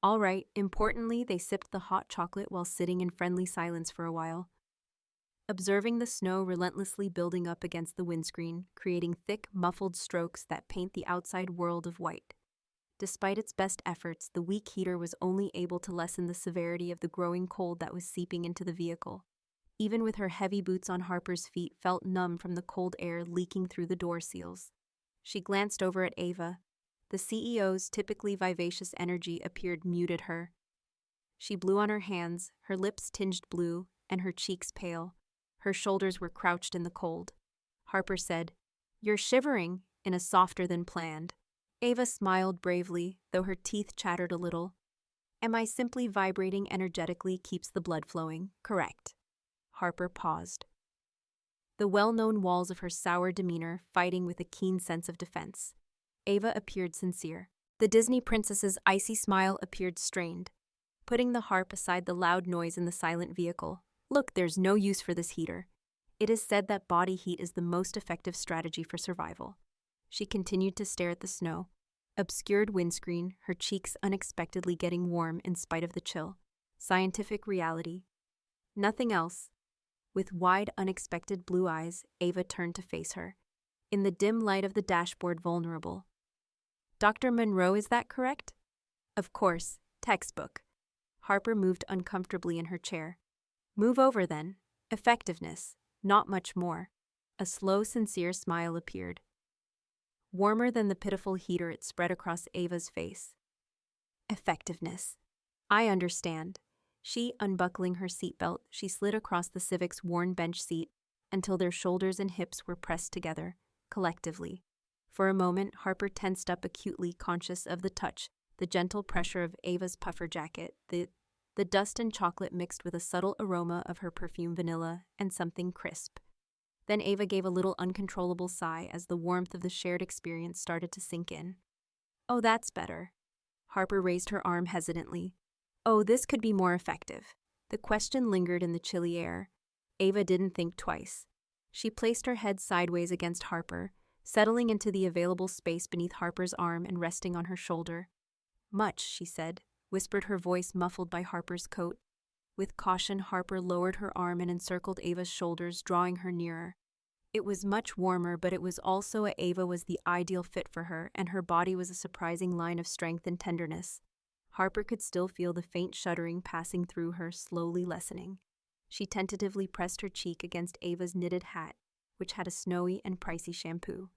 All right, importantly, they sipped the hot chocolate while sitting in friendly silence for a while, observing the snow relentlessly building up against the windscreen, creating thick, muffled strokes that paint the outside world of white. Despite its best efforts, the weak heater was only able to lessen the severity of the growing cold that was seeping into the vehicle. Even with her heavy boots on, Harper's feet felt numb from the cold air leaking through the door seals. She glanced over at Ava. The CEO's typically vivacious energy appeared muted her. She blew on her hands, her lips tinged blue, and her cheeks pale. Her shoulders were crouched in the cold. Harper said, "You're shivering," in a softer than planned. Ava smiled bravely, though her teeth chattered a little. Am I simply vibrating energetically keeps the blood flowing? Correct. Harper paused. The well-known walls of her sour demeanor fighting with a keen sense of defense. Ava appeared sincere. The Disney princess's icy smile appeared strained, putting the harp aside the loud noise in the silent vehicle. Look, there's no use for this heater. It is said that body heat is the most effective strategy for survival. She continued to stare at the snow, obscured windscreen, her cheeks unexpectedly getting warm in spite of the chill. Scientific reality. Nothing else. With wide, unexpected blue eyes, Ava turned to face her. In the dim light of the dashboard, vulnerable. Dr. Monroe, is that correct? Of course, textbook. Harper moved uncomfortably in her chair. Move over then. Effectiveness. Not much more. A slow, sincere smile appeared. Warmer than the pitiful heater, it spread across Ava's face. Effectiveness. I understand. She, unbuckling her seatbelt, she slid across the Civic's worn bench seat, until their shoulders and hips were pressed together, collectively. For a moment, Harper tensed up acutely, conscious of the touch, the gentle pressure of Ava's puffer jacket, the dust and chocolate mixed with a subtle aroma of her perfume vanilla and something crisp. Then Ava gave a little uncontrollable sigh as the warmth of the shared experience started to sink in. "Oh, that's better." Harper raised her arm hesitantly. "Oh, this could be more effective." The question lingered in the chilly air. Ava didn't think twice. She placed her head sideways against Harper, settling into the available space beneath Harper's arm and resting on her shoulder. "Much," she said, whispered, her voice muffled by Harper's coat. With caution, Harper lowered her arm and encircled Ava's shoulders, drawing her nearer. It was much warmer, but it was also Ava was the ideal fit for her, and her body was a surprising line of strength and tenderness. Harper could still feel the faint shuddering passing through her, slowly lessening. She tentatively pressed her cheek against Ava's knitted hat, which had a snowy and pricey shampoo.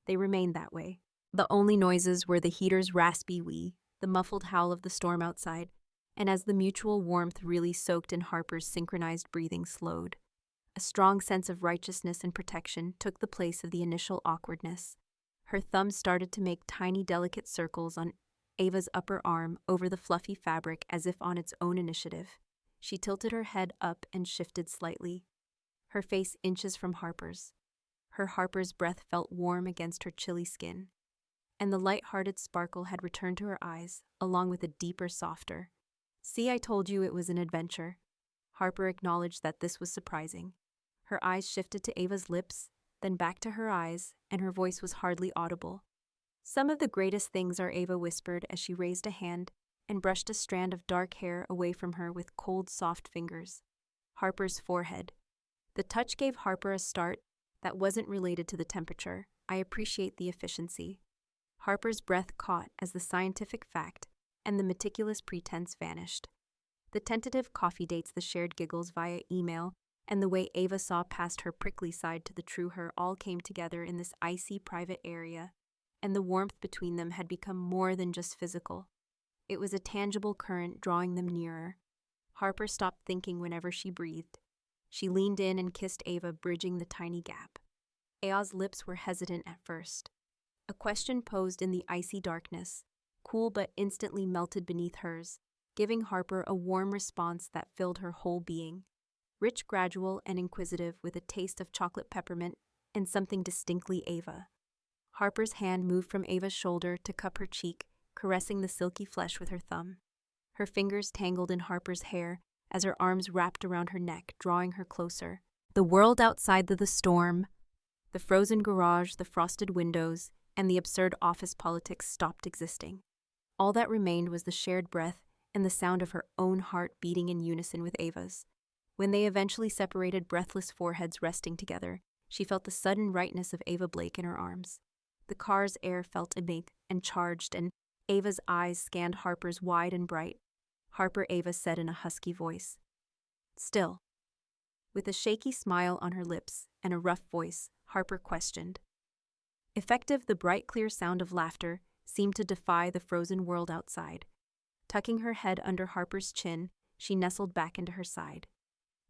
They remained that way. The only noises were the heater's raspy wee, the muffled howl of the storm outside, and as the mutual warmth really soaked in, Harper's synchronized breathing slowed. A strong sense of righteousness and protection took the place of the initial awkwardness. Her thumbs started to make tiny, delicate circles on Ava's upper arm over the fluffy fabric as if on its own initiative. She tilted her head up and shifted slightly, her face inches from Harper's. Harper's breath felt warm against her chilly skin, and the light-hearted sparkle had returned to her eyes, along with a deeper, softer. "See, I told you it was an adventure." Harper acknowledged that this was surprising. Her eyes shifted to Ava's lips, then back to her eyes, and her voice was hardly audible. "Some of the greatest things are," Ava whispered as she raised a hand and brushed a strand of dark hair away from her with cold, soft fingers. Harper's forehead. The touch gave Harper a start that wasn't related to the temperature. "I appreciate the efficiency." Harper's breath caught as the scientific fact and the meticulous pretense vanished. The tentative coffee dates, the shared giggles via email, and the way Ava saw past her prickly side to the true her all came together in this icy private area, and the warmth between them had become more than just physical. It was a tangible current drawing them nearer. Harper stopped thinking whenever she breathed. She leaned in and kissed Ava, bridging the tiny gap. Ava's lips were hesitant at first. A question posed in the icy darkness, cool but instantly melted beneath hers, giving Harper a warm response that filled her whole being. Rich, gradual, and inquisitive, with a taste of chocolate peppermint and something distinctly Ava. Harper's hand moved from Ava's shoulder to cup her cheek, caressing the silky flesh with her thumb. Her fingers tangled in Harper's hair as her arms wrapped around her neck, drawing her closer. The world outside the storm, the frozen garage, the frosted windows, and the absurd office politics stopped existing. All that remained was the shared breath and the sound of her own heart beating in unison with Ava's. When they eventually separated, breathless foreheads resting together, she felt the sudden rightness of Ava Blake in her arms. The car's air felt innate and charged, and Ava's eyes scanned Harper's wide and bright. "Harper," Ava said in a husky voice. "Still." With a shaky smile on her lips and a rough voice, Harper questioned. Effective, the bright, clear sound of laughter seemed to defy the frozen world outside. Tucking her head under Harper's chin, she nestled back into her side.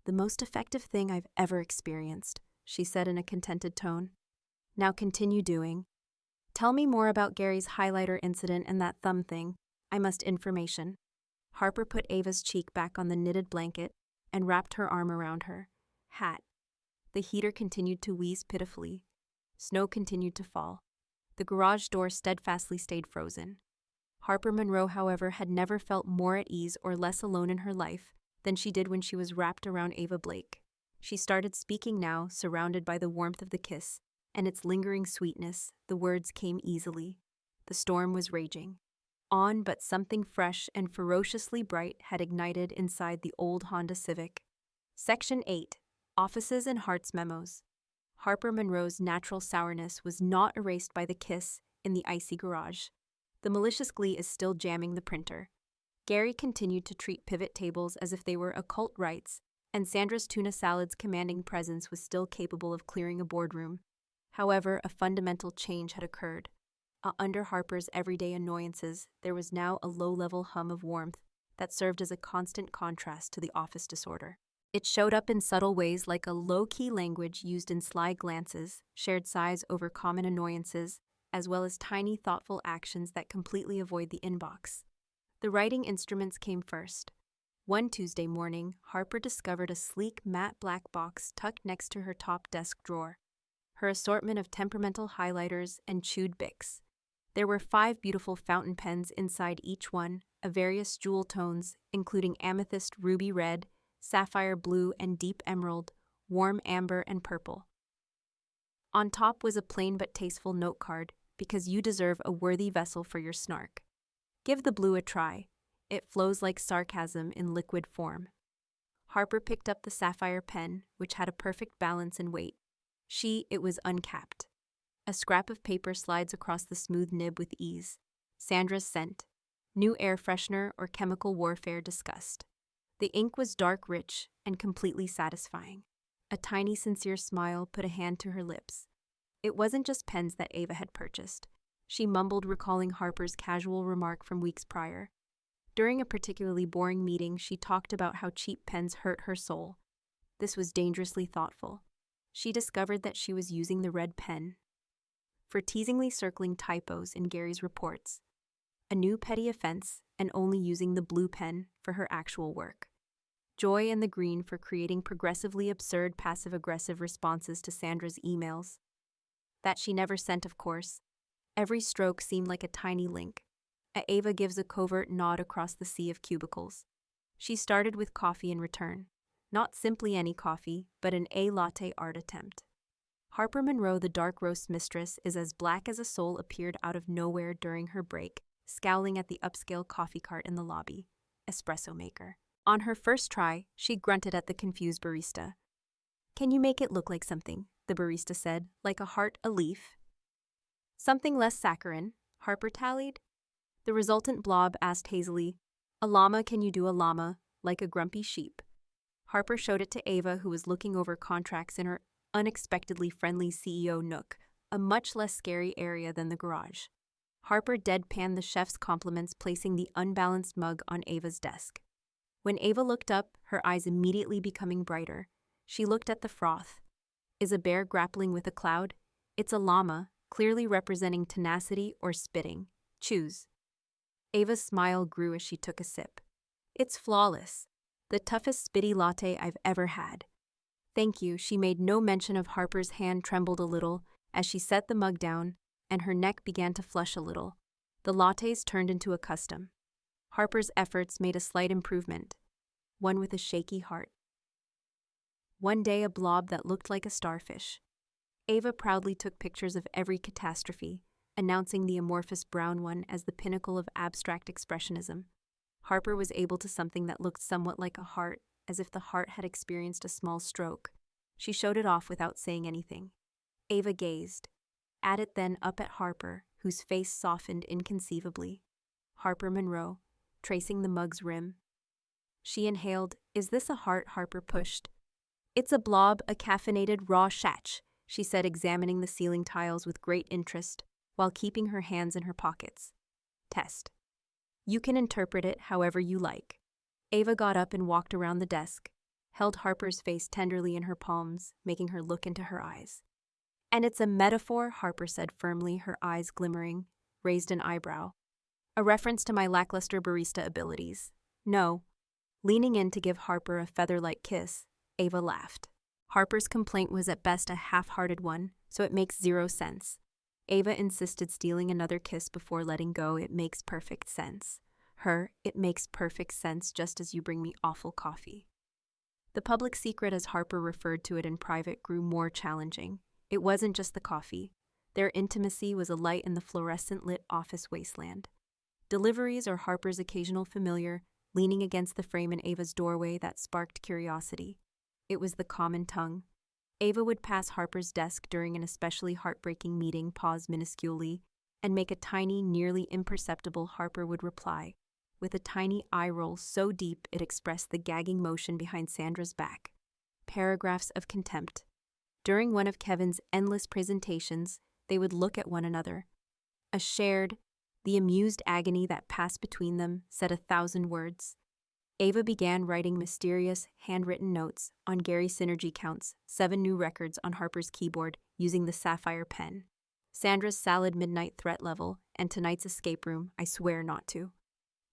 "The most effective thing I've ever experienced," she said in a contented tone. "Now continue doing. Tell me more about Gary's highlighter incident and that thumb thing. I must information." Harper put Ava's cheek back on the knitted blanket and wrapped her arm around her. "Hat." The heater continued to wheeze pitifully. Snow continued to fall. The garage door steadfastly stayed frozen. Harper Monroe, however, had never felt more at ease or less alone in her life than she did when she was wrapped around Ava Blake. She started speaking now, surrounded by the warmth of the kiss and its lingering sweetness. The words came easily. The storm was raging on, but something fresh and ferociously bright had ignited inside the old Honda Civic. Section 8. Offices and Hearts Memos. Harper Monroe's natural sourness was not erased by the kiss in the icy garage. The malicious glee is still jamming the printer. Gary continued to treat pivot tables as if they were occult rites, and Sandra's tuna salad's commanding presence was still capable of clearing a boardroom. However, a fundamental change had occurred. Under Harper's everyday annoyances, there was now a low-level hum of warmth that served as a constant contrast to the office disorder. It showed up in subtle ways like a low-key language used in sly glances, shared sighs over common annoyances, as well as tiny, thoughtful actions that completely avoid the inbox. The writing instruments came first. One Tuesday morning, Harper discovered a sleek matte black box tucked next to her top desk drawer. Her assortment of temperamental highlighters and chewed Bics. There were 5 beautiful fountain pens inside each one, of various jewel tones, including amethyst ruby red, sapphire blue and deep emerald, warm amber and purple. On top was a plain but tasteful note card, because you deserve a worthy vessel for your snark. Give the blue a try. It flows like sarcasm in liquid form. Harper picked up the sapphire pen, which had a perfect balance and weight. It was uncapped. A scrap of paper slides across the smooth nib with ease. Sandra's scent. New air freshener or chemical warfare discussed. The ink was dark rich and completely satisfying. A tiny sincere smile put a hand to her lips. It wasn't just pens that Ava had purchased. She mumbled, recalling Harper's casual remark from weeks prior. During a particularly boring meeting, she talked about how cheap pens hurt her soul. This was dangerously thoughtful. She discovered that she was using the red pen for teasingly circling typos in Gary's reports, a new petty offense, and only using the blue pen for her actual work. Joy and the green for creating progressively absurd passive-aggressive responses to Sandra's emails. That she never sent, of course. Every stroke seemed like a tiny link. Ava gives a covert nod across the sea of cubicles. She started with coffee in return. Not simply any coffee, but an A-latte art attempt. Harper Monroe, the dark roast mistress, is as black as a soul appeared out of nowhere during her break, scowling at the upscale coffee cart in the lobby. Espresso maker. On her first try, she grunted at the confused barista. "Can you make it look like something?" the barista said, "like a heart, a leaf." "Something less saccharine," Harper tallied. The resultant blob asked hazily, "A llama, can you do a llama, like a grumpy sheep?" Harper showed it to Ava, who was looking over contracts in her unexpectedly friendly CEO nook, a much less scary area than the garage. Harper deadpanned the chef's compliments, placing the unbalanced mug on Ava's desk. When Ava looked up, her eyes immediately becoming brighter, she looked at the froth. Is a bear grappling with a cloud? It's a llama, clearly representing tenacity or spitting. Choose. Ava's smile grew as she took a sip. It's flawless. The toughest spitty latte I've ever had. Thank you. She made no mention of Harper's hand trembled a little as she set the mug down, and her neck began to flush a little. The lattes turned into a custom. Harper's efforts made a slight improvement, one with a shaky heart. One day, a blob that looked like a starfish. Ava proudly took pictures of every catastrophe, announcing the amorphous brown one as the pinnacle of abstract expressionism. Harper was able to something that looked somewhat like a heart, as if the heart had experienced a small stroke. She showed it off without saying anything. Ava gazed, at it, then up at Harper, whose face softened inconceivably. Harper Monroe, tracing the mug's rim. She inhaled. Is this a heart? Harper pushed. It's a blob, a caffeinated raw shatch, she said, examining the ceiling tiles with great interest, while keeping her hands in her pockets. Test. You can interpret it however you like. Ava got up and walked around the desk, held Harper's face tenderly in her palms, making her look into her eyes. And it's a metaphor, Harper said firmly, her eyes glimmering, raised an eyebrow. A reference to my lackluster barista abilities. No. Leaning in to give Harper a feather-like kiss, Ava laughed. Harper's complaint was at best a half-hearted one, so it makes 0 sense. Ava insisted, stealing another kiss before letting go. It makes perfect sense. It makes perfect sense, just as you bring me awful coffee. The public secret, as Harper referred to it in private, grew more challenging. It wasn't just the coffee. Their intimacy was a light in the fluorescent-lit office wasteland. Deliveries or Harper's occasional familiar, leaning against the frame in Ava's doorway, that sparked curiosity. It was the common tongue. Ava would pass Harper's desk during an especially heartbreaking meeting, pause minusculely, and make a tiny, nearly imperceptible. Harper would reply, with a tiny eye roll so deep it expressed the gagging motion behind Sandra's back. Paragraphs of contempt. During one of Kevin's endless presentations, they would look at one another. The amused agony that passed between them said 1,000 words. Ava began writing mysterious, handwritten notes on Gary's synergy counts, 7 new records on Harper's keyboard using the sapphire pen. Sandra's salad midnight threat level, and tonight's escape room, I swear not to.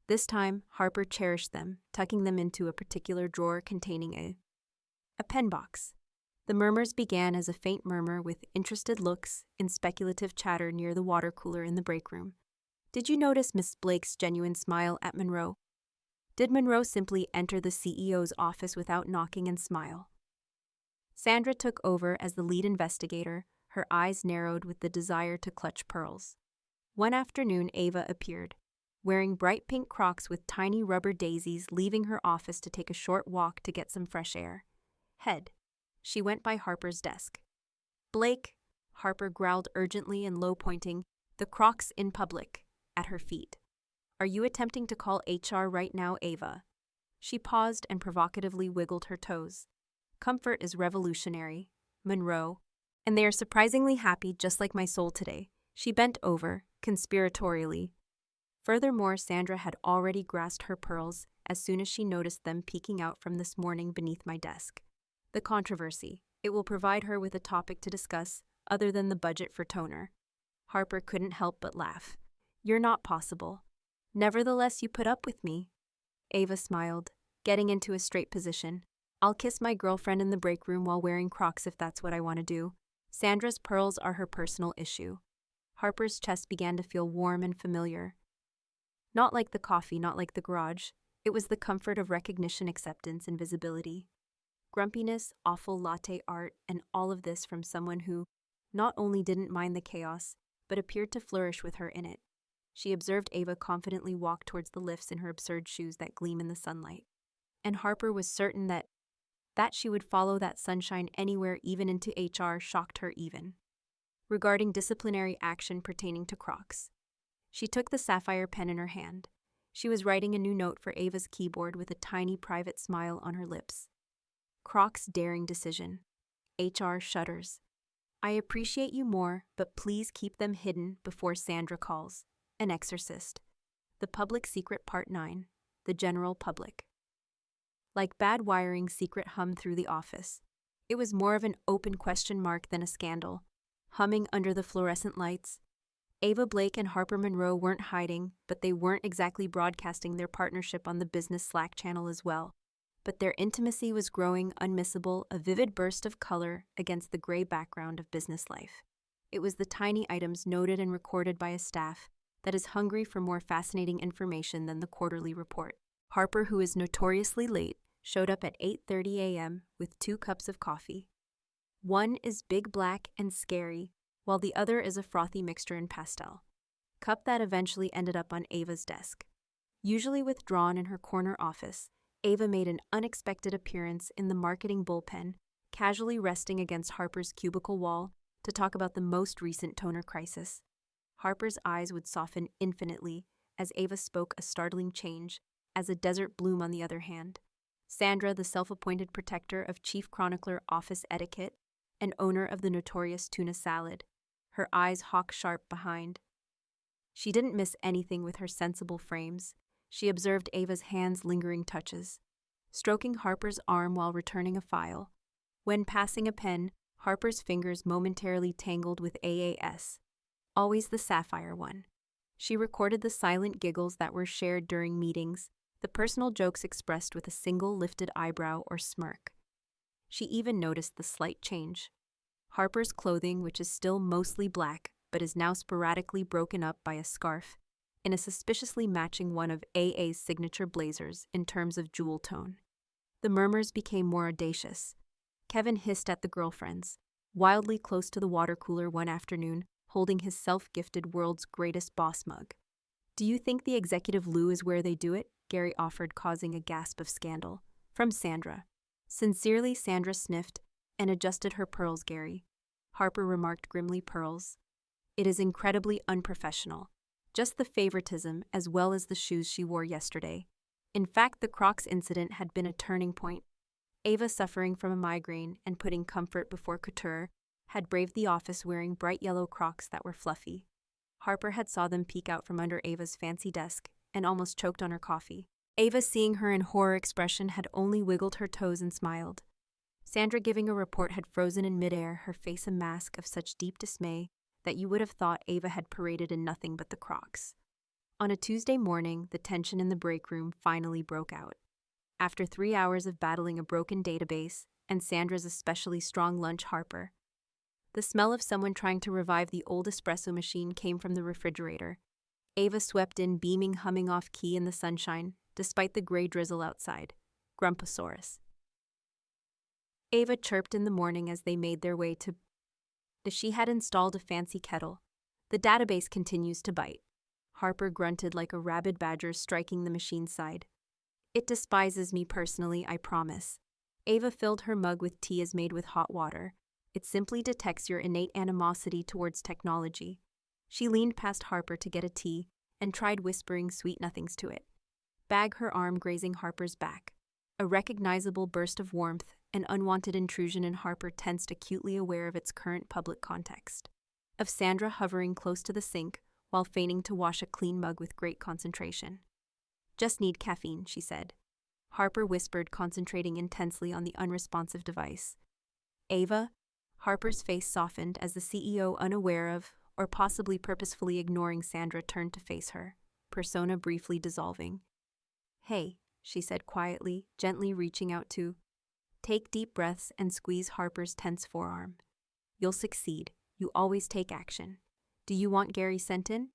This time, Harper cherished them, tucking them into a particular drawer containing a pen box. The murmurs began as a faint murmur with interested looks and speculative chatter near the water cooler in the break room. Did you notice Miss Blake's genuine smile at Monroe? Did Monroe simply enter the CEO's office without knocking and smile? Sandra took over as the lead investigator, her eyes narrowed with the desire to clutch pearls. One afternoon, Ava appeared, wearing bright pink Crocs with tiny rubber daisies, leaving her office to take a short walk to get some fresh air. Head. She went by Harper's desk. Blake, Harper growled urgently and low-pointing, the Crocs in public, at her feet. Are you attempting to call HR right now, Ava? She paused and provocatively wiggled her toes. Comfort is revolutionary, Monroe, and they are surprisingly happy just like my soul today. She bent over, conspiratorially. Furthermore, Sandra had already grasped her pearls as soon as she noticed them peeking out from this morning beneath my desk. The controversy. It will provide her with a topic to discuss other than the budget for toner. Harper couldn't help but laugh. You're not possible. Nevertheless, you put up with me. Ava smiled, getting into a straight position. I'll kiss my girlfriend in the break room while wearing Crocs if that's what I want to do. Sandra's pearls are her personal issue. Harper's chest began to feel warm and familiar. Not like the coffee, not like the garage. It was the comfort of recognition, acceptance, and visibility. Grumpiness, awful latte art, and all of this from someone who not only didn't mind the chaos, but appeared to flourish with her in it. She observed Ava confidently walk towards the lifts in her absurd shoes that gleam in the sunlight. And Harper was certain that she would follow that sunshine anywhere, even into HR, shocked her even. Regarding disciplinary action pertaining to Crocs. She took the sapphire pen in her hand. She was writing a new note for Ava's keyboard with a tiny private smile on her lips. Crocs' daring decision. HR shudders. I appreciate you more, but please keep them hidden before Sandra calls. An exorcist. The Public Secret Part 9. The General Public. Like bad wiring, secret hum through the office. It was more of an open question mark than a scandal. Humming under the fluorescent lights. Ava Blake and Harper Monroe weren't hiding, but they weren't exactly broadcasting their partnership on the business Slack channel as well. But their intimacy was growing unmissable, a vivid burst of color against the gray background of business life. It was the tiny items noted and recorded by a staff that is hungry for more fascinating information than the quarterly report. Harper, who is notoriously late, showed up at 8:30 a.m. with 2 cups of coffee. One is big black and scary, while the other is a frothy mixture in pastel. Cup that eventually ended up on Ava's desk. Usually withdrawn in her corner office, Ava made an unexpected appearance in the marketing bullpen, casually resting against Harper's cubicle wall to talk about the most recent toner crisis. Harper's eyes would soften infinitely as Ava spoke a startling change, as a desert bloom on the other hand. Sandra, the self-appointed protector of chief chronicler office etiquette and owner of the notorious tuna salad, her eyes hawk-sharp behind. She didn't miss anything with her sensible frames. She observed Ava's hands' lingering touches, stroking Harper's arm while returning a file. When passing a pen, Harper's fingers momentarily tangled with AAS, always the sapphire one. She recorded the silent giggles that were shared during meetings, the personal jokes expressed with a single lifted eyebrow or smirk. She even noticed the slight change. Harper's clothing, which is still mostly black, but is now sporadically broken up by a scarf, in a suspiciously matching one of AA's signature blazers in terms of jewel tone. The murmurs became more audacious. Kevin hissed at the girlfriends, wildly close to the water cooler one afternoon, holding his self-gifted world's greatest boss mug. Do you think the executive loo is where they do it? Gary offered, causing a gasp of scandal. From Sandra. Sincerely, Sandra sniffed and adjusted her pearls, Gary. Harper remarked grimly, pearls. It is incredibly unprofessional. Just the favoritism as well as the shoes she wore yesterday. In fact, the Crocs incident had been a turning point. Ava, suffering from a migraine and putting comfort before couture, had braved the office wearing bright yellow Crocs that were fluffy. Harper had saw them peek out from under Ava's fancy desk and almost choked on her coffee. Ava, seeing her in horror expression, had only wiggled her toes and smiled. Sandra, giving a report, had frozen in midair, her face a mask of such deep dismay that you would have thought Ava had paraded in nothing but the Crocs. On a Tuesday morning, the tension in the break room finally broke out. After 3 hours of battling a broken database and Sandra's especially strong lunch, Harper, the smell of someone trying to revive the old espresso machine came from the refrigerator. Ava swept in, beaming, humming off key in the sunshine, despite the gray drizzle outside. Grumposaurus. Ava chirped in the morning as they made their way to. She had installed a fancy kettle. The database continues to bite. Harper grunted like a rabid badger striking the machine's side. It despises me personally, I promise. Ava filled her mug with tea as made with hot water. It simply detects your innate animosity towards technology. She leaned past Harper to get a tea and tried whispering sweet nothings to it. Bag, her arm grazing Harper's back. A recognizable burst of warmth, an unwanted intrusion, in Harper tensed, acutely aware of its current public context. Of Sandra hovering close to the sink while feigning to wash a clean mug with great concentration. Just need caffeine, she said. Harper whispered, concentrating intensely on the unresponsive device. Ava? Harper's face softened as the CEO, unaware of, or possibly purposefully ignoring Sandra, turned to face her, persona briefly dissolving. Hey, she said quietly, gently reaching out to take deep breaths and squeeze Harper's tense forearm. You'll succeed. You always take action. Do you want Gary sent in?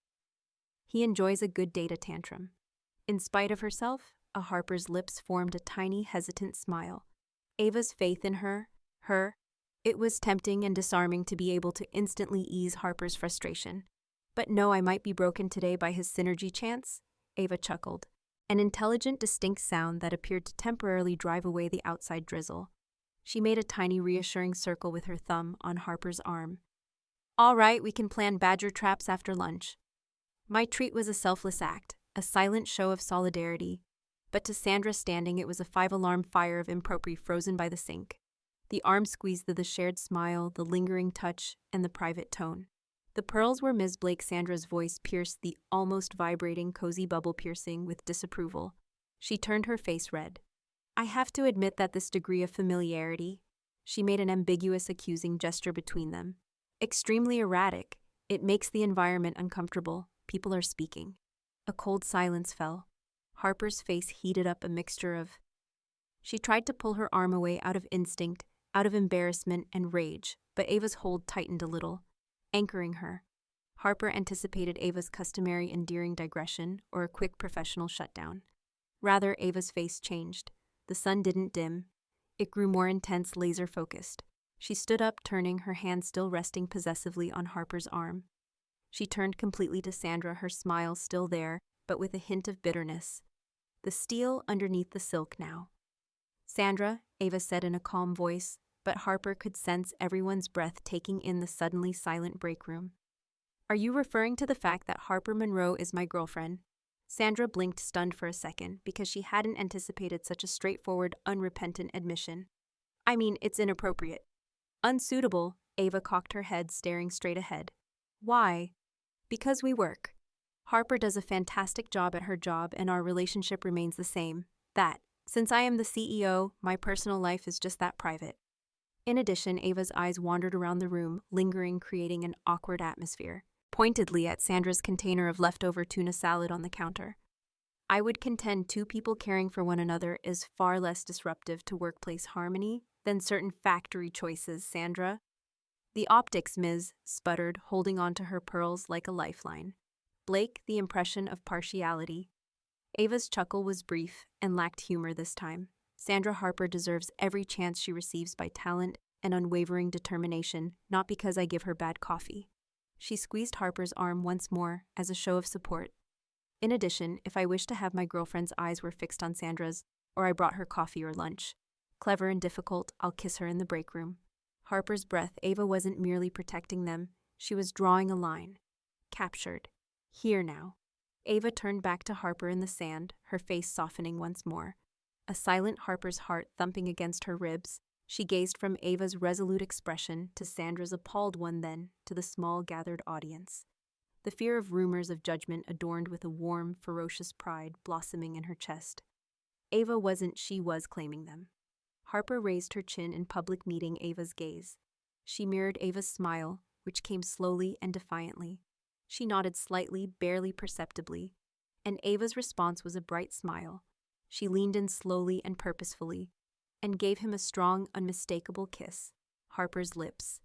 He enjoys a good data tantrum. In spite of herself, Harper's lips formed a tiny, hesitant smile. Ava's faith in her, it was tempting and disarming to be able to instantly ease Harper's frustration. But no, I might be broken today by his synergy chants, Ava chuckled, an intelligent, distinct sound that appeared to temporarily drive away the outside drizzle. She made a tiny, reassuring circle with her thumb on Harper's arm. All right, we can plan badger traps after lunch. My treat was a selfless act, a silent show of solidarity, but to Sandra standing, it was a 5-alarm fire of impropriety frozen by the sink. The arm squeezed, the shared smile, the lingering touch, and the private tone. The pearls were Ms. Blake. Sandra's voice pierced the almost vibrating, cozy bubble, piercing with disapproval. She turned her face red. I have to admit that this degree of familiarity, she made an ambiguous, accusing gesture between them, extremely erratic. It makes the environment uncomfortable. People are speaking. A cold silence fell. Harper's face heated up, a mixture of. She tried to pull her arm away out of instinct, out of embarrassment and rage, but Ava's hold tightened a little, anchoring her. Harper anticipated Ava's customary endearing digression or a quick professional shutdown. Rather, Ava's face changed. The sun didn't dim. It grew more intense, laser-focused. She stood up, turning, her hand still resting possessively on Harper's arm. She turned completely to Sandra, her smile still there, but with a hint of bitterness. The steel underneath the silk now. Sandra, Ava said in a calm voice, but Harper could sense everyone's breath taking in the suddenly silent break room. Are you referring to the fact that Harper Monroe is my girlfriend? Sandra blinked, stunned for a second, because she hadn't anticipated such a straightforward, unrepentant admission. I mean, it's inappropriate. Unsuitable, Ava cocked her head, staring straight ahead. Why? Because we work. Harper does a fantastic job at her job, and our relationship remains the same. That, since I am the CEO, my personal life is just that private. In addition, Ava's eyes wandered around the room, lingering, creating an awkward atmosphere, pointedly at Sandra's container of leftover tuna salad on the counter. I would contend 2 people caring for one another is far less disruptive to workplace harmony than certain factory choices, Sandra. The optics, Ms. sputtered, holding on to her pearls like a lifeline. Blake, the impression of partiality. Ava's chuckle was brief and lacked humor this time. Sandra Harper deserves every chance she receives by talent and unwavering determination, not because I give her bad coffee. She squeezed Harper's arm once more as a show of support. In addition, if I wished to have my girlfriend's eyes were fixed on Sandra's, or I brought her coffee or lunch. Clever and difficult, I'll kiss her in the break room. Harper's breath, Ava wasn't merely protecting them, she was drawing a line. Captured. Here now. Ava turned back to Harper in the sand, her face softening once more. A silent Harper's heart thumping against her ribs, she gazed from Ava's resolute expression to Sandra's appalled one, then to the small gathered audience. The fear of rumors of judgment adorned with a warm, ferocious pride blossoming in her chest. Ava wasn't, she was claiming them. Harper raised her chin in public, meeting Ava's gaze. She mirrored Ava's smile, which came slowly and defiantly. She nodded slightly, barely perceptibly, and Ava's response was a bright smile. She leaned in slowly and purposefully, and gave him a strong, unmistakable kiss. Harper's lips.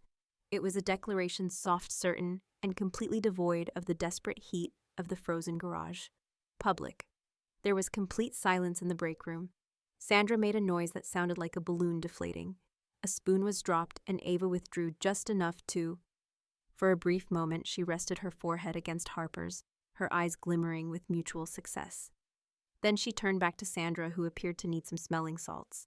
It was a declaration soft, certain, and completely devoid of the desperate heat of the frozen garage. Public. There was complete silence in the break room. Sandra made a noise that sounded like a balloon deflating. A spoon was dropped, and Ava withdrew just enough to... For a brief moment, she rested her forehead against Harper's, her eyes glimmering with mutual success. Then she turned back to Sandra, who appeared to need some smelling salts.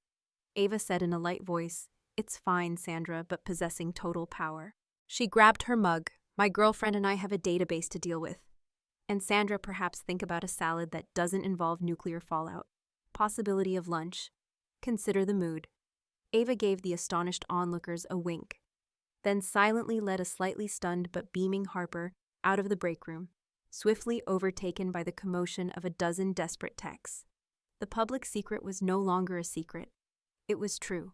Ava said in a light voice, "It's fine, Sandra, but possessing total power." She grabbed her mug. "My girlfriend and I have a database to deal with. And Sandra, perhaps think about a salad that doesn't involve nuclear fallout. Possibility of lunch. Consider the mood." Ava gave the astonished onlookers a wink, then silently led a slightly stunned but beaming Harper out of the break room, swiftly overtaken by the commotion of a dozen desperate texts. The public secret was no longer a secret. It was true.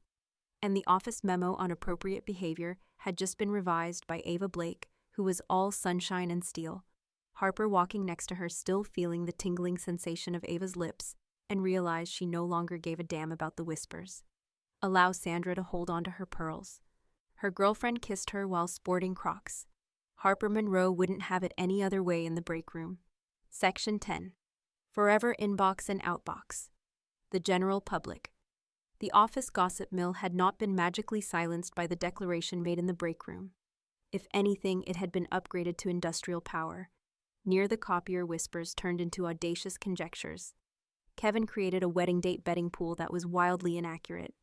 And the office memo on appropriate behavior had just been revised by Ava Blake, who was all sunshine and steel. Harper, walking next to her, still feeling the tingling sensation of Ava's lips, and realized she no longer gave a damn about the whispers. Allow Sandra to hold on to her pearls. Her girlfriend kissed her while sporting Crocs. Harper Monroe wouldn't have it any other way in the break room. Section 10. Forever inbox and outbox. The general public. The office gossip mill had not been magically silenced by the declaration made in the break room. If anything, it had been upgraded to industrial power. Near the copier, whispers turned into audacious conjectures. Kevin created a wedding date betting pool that was wildly inaccurate.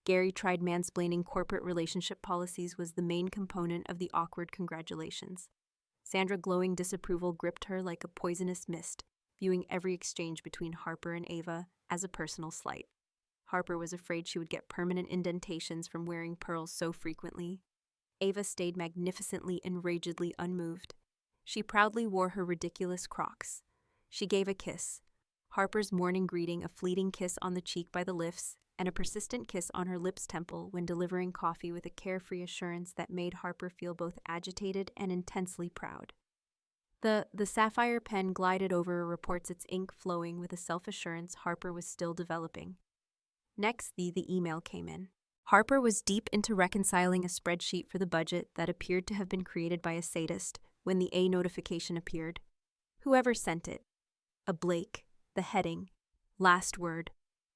Gary tried mansplaining corporate relationship policies was the main component of the awkward congratulations. Sandra, glowing disapproval, gripped her like a poisonous mist, viewing every exchange between Harper and Ava as a personal slight. Harper was afraid she would get permanent indentations from wearing pearls so frequently. Ava stayed magnificently and ragedly unmoved. She proudly wore her ridiculous Crocs. She gave a kiss. Harper's morning greeting, a fleeting kiss on the cheek by the lifts, and a persistent kiss on her lips temple when delivering coffee with a carefree assurance that made Harper feel both agitated and intensely proud. The sapphire pen glided over, reports, its ink flowing with a self-assurance Harper was still developing. Next, the email came in. Harper was deep into reconciling a spreadsheet for the budget that appeared to have been created by a sadist when the A notification appeared. Whoever sent it. A Blake. The heading. Last word.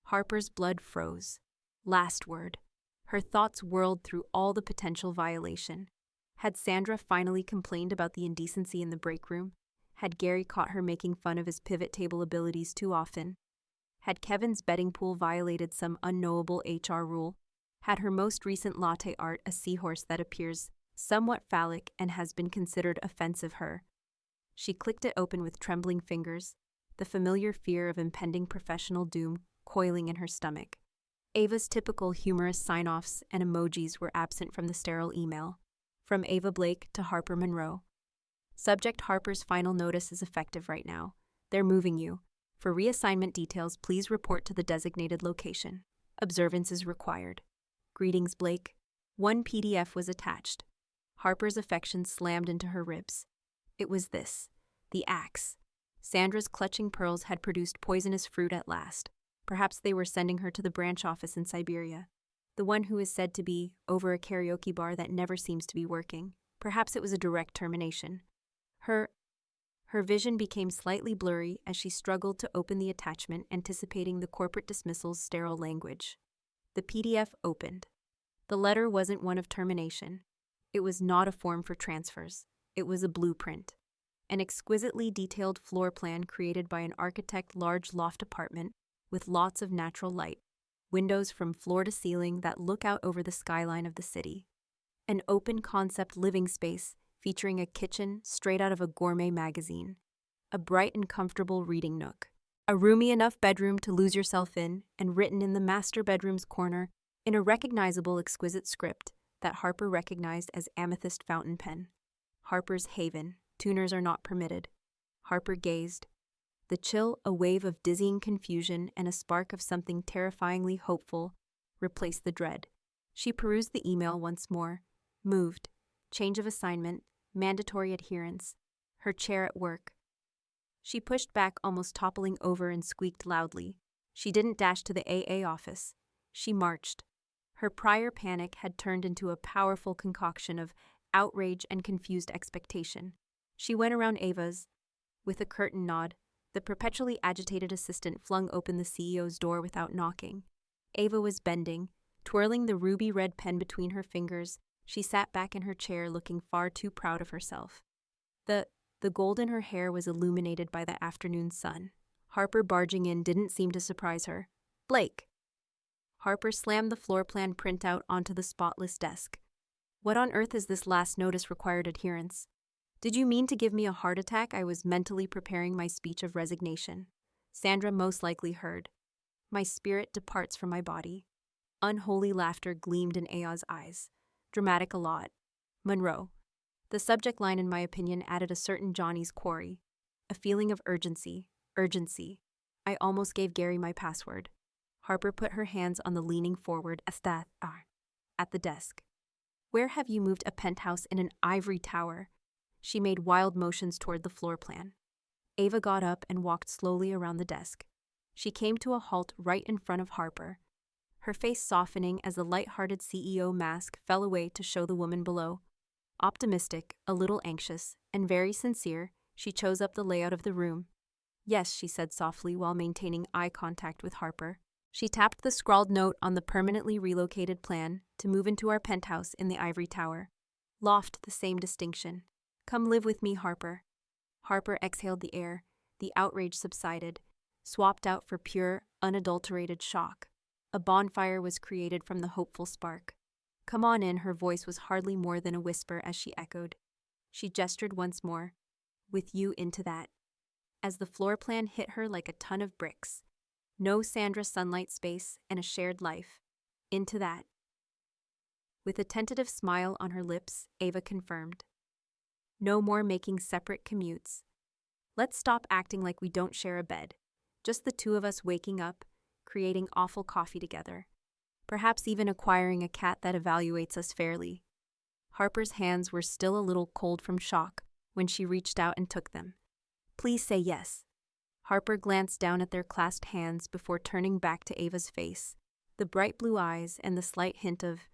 Harper's blood froze. Last word. Her thoughts whirled through all the potential violation. Had Sandra finally complained about the indecency in the break room? Had Gary caught her making fun of his pivot table abilities too often? Had Kevin's betting pool violated some unknowable HR rule? Had her most recent latte art a seahorse that appears somewhat phallic and has been considered offensive her? She clicked it open with trembling fingers, the familiar fear of impending professional doom coiling in her stomach. Ava's typical humorous sign-offs and emojis were absent from the sterile email. From Ava Blake to Harper Monroe. Subject: Harper's final notice is effective right now. They're moving you. For reassignment details, please report to the designated location. Observance is required. Greetings, Blake. One PDF was attached. Harper's affection slammed into her ribs. It was this. The axe. Sandra's clutching pearls had produced poisonous fruit at last. Perhaps they were sending her to the branch office in Siberia. The one who is said to be over a karaoke bar that never seems to be working. Perhaps it was a direct termination. Her vision became slightly blurry as she struggled to open the attachment, anticipating the corporate dismissal's sterile language. The PDF opened. The letter wasn't one of termination. It was not a form for transfers. It was a blueprint. An exquisitely detailed floor plan created by an architect, large loft apartment with lots of natural light. Windows from floor to ceiling that look out over the skyline of the city. An open-concept living space featuring a kitchen straight out of a gourmet magazine. A bright and comfortable reading nook. A roomy enough bedroom to lose yourself in, and written in the master bedroom's corner in a recognizable, exquisite script that Harper recognized as amethyst fountain pen. Harper's haven. Tuners are not permitted. Harper gazed. The chill, a wave of dizzying confusion and a spark of something terrifyingly hopeful, replaced the dread. She perused the email once more. Moved. Change of assignment. Mandatory adherence. Her chair at work. She pushed back, almost toppling over, and squeaked loudly. She didn't dash to the AA office. She marched. Her prior panic had turned into a powerful concoction of outrage and confused expectation. She went around Ava's. With a curtain nod, the perpetually agitated assistant flung open the CEO's door without knocking. Ava was bending, twirling the ruby-red pen between her fingers. She sat back in her chair, looking far too proud of herself. The gold in her hair was illuminated by the afternoon sun. Harper barging in didn't seem to surprise her. "Blake!" Harper slammed the floor plan printout onto the spotless desk. "What on earth is this last notice required adherence? Did you mean to give me a heart attack? I was mentally preparing my speech of resignation." Sandra most likely heard. "My spirit departs from my body." Unholy laughter gleamed in Aya's eyes. "Dramatic a lot. Monroe." The subject line, in my opinion, added a certain Johnny's quarry. A feeling of urgency. Urgency. I almost gave Gary my password. Harper put her hands on the leaning forward at the desk. "Where have you moved a penthouse in an ivory tower?" She made wild motions toward the floor plan. Ava got up and walked slowly around the desk. She came to a halt right in front of Harper, her face softening as the light-hearted CEO mask fell away to show the woman below. Optimistic, a little anxious, and very sincere, she chose up the layout of the room. "Yes," she said softly while maintaining eye contact with Harper. She tapped the scrawled note on the permanently relocated plan to move into our penthouse in the ivory tower. Loft, the same distinction. "Come live with me, Harper." Harper exhaled the air. The outrage subsided, swapped out for pure, unadulterated shock. A bonfire was created from the hopeful spark. "Come on in," her voice was hardly more than a whisper as she echoed. She gestured once more. "With you into that." As the floor plan hit her like a ton of bricks. No Sandra sunlight space and a shared life. Into that. With a tentative smile on her lips, Ava confirmed. "No more making separate commutes. Let's stop acting like we don't share a bed. Just the two of us waking up, creating awful coffee together. Perhaps even acquiring a cat that evaluates us fairly." Harper's hands were still a little cold from shock when she reached out and took them. "Please say yes." Harper glanced down at their clasped hands before turning back to Ava's face, the bright blue eyes and the slight hint of...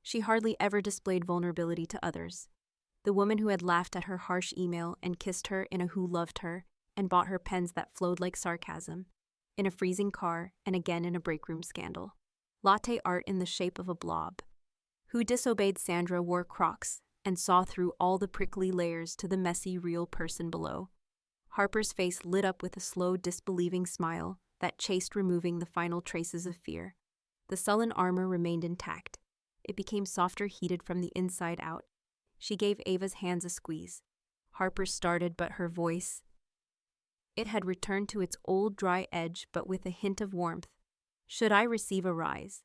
She hardly ever displayed vulnerability to others. The woman who had laughed at her harsh email and kissed her in a Who Loved Her and bought her pens that flowed like sarcasm, in a freezing car and again in a break room scandal. Latte art in the shape of a blob. Who disobeyed Sandra wore Crocs and saw through all the prickly layers to the messy real person below. Harper's face lit up with a slow, disbelieving smile that chased removing the final traces of fear. The sullen armor remained intact. It became softer, heated from the inside out. She gave Ava's hands a squeeze. Harper started, but her voice... It had returned to its old dry edge, but with a hint of warmth. "Should I receive a rise?"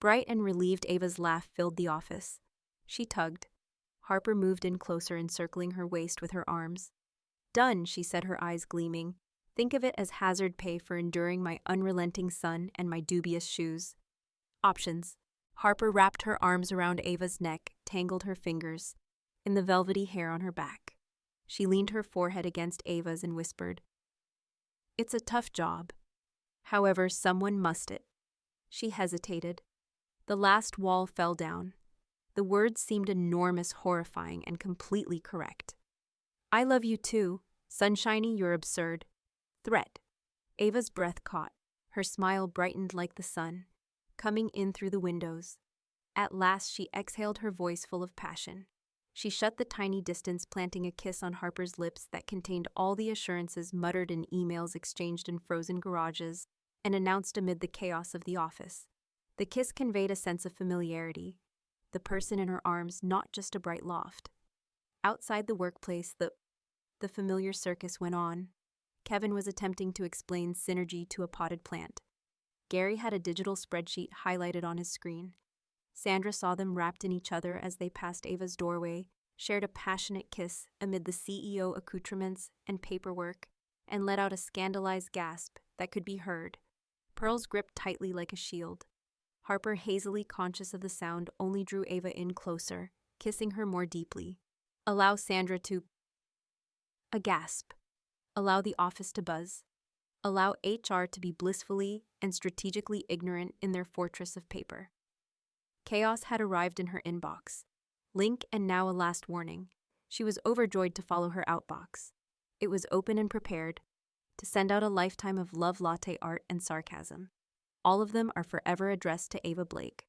Bright and relieved, Ava's laugh filled the office. She tugged. Harper moved in closer, encircling her waist with her arms. "Done," she said, her eyes gleaming. "Think of it as hazard pay for enduring my unrelenting sun and my dubious shoes." Options. Harper wrapped her arms around Ava's neck, tangled her fingers in the velvety hair on her back. She leaned her forehead against Ava's and whispered, "It's a tough job. However, someone must it." She hesitated. The last wall fell down. The words seemed enormous, horrifying, and completely correct. "I love you too. Sunshiny, you're absurd." Threat. Ava's breath caught. Her smile brightened like the sun, coming in through the windows. At last she exhaled, her voice full of passion. She shut the tiny distance, planting a kiss on Harper's lips that contained all the assurances muttered in emails exchanged in frozen garages and announced amid the chaos of the office. The kiss conveyed a sense of familiarity. The person in her arms, not just a bright loft. Outside the workplace, the familiar circus went on. Kevin was attempting to explain synergy to a potted plant. Gary had a digital spreadsheet highlighted on his screen. Sandra saw them wrapped in each other as they passed Ava's doorway, shared a passionate kiss amid the CEO accoutrements and paperwork, and let out a scandalized gasp that could be heard. Pearl's gripped tightly like a shield. Harper, hazily conscious of the sound, only drew Ava in closer, kissing her more deeply. Allow Sandra to... A gasp. Allow the office to buzz. Allow HR to be blissfully and strategically ignorant in their fortress of paper. Chaos had arrived in her inbox. Link and now a last warning. She was overjoyed to follow her outbox. It was open and prepared to send out a lifetime of love latte art and sarcasm. All of them are forever addressed to Ava Blake.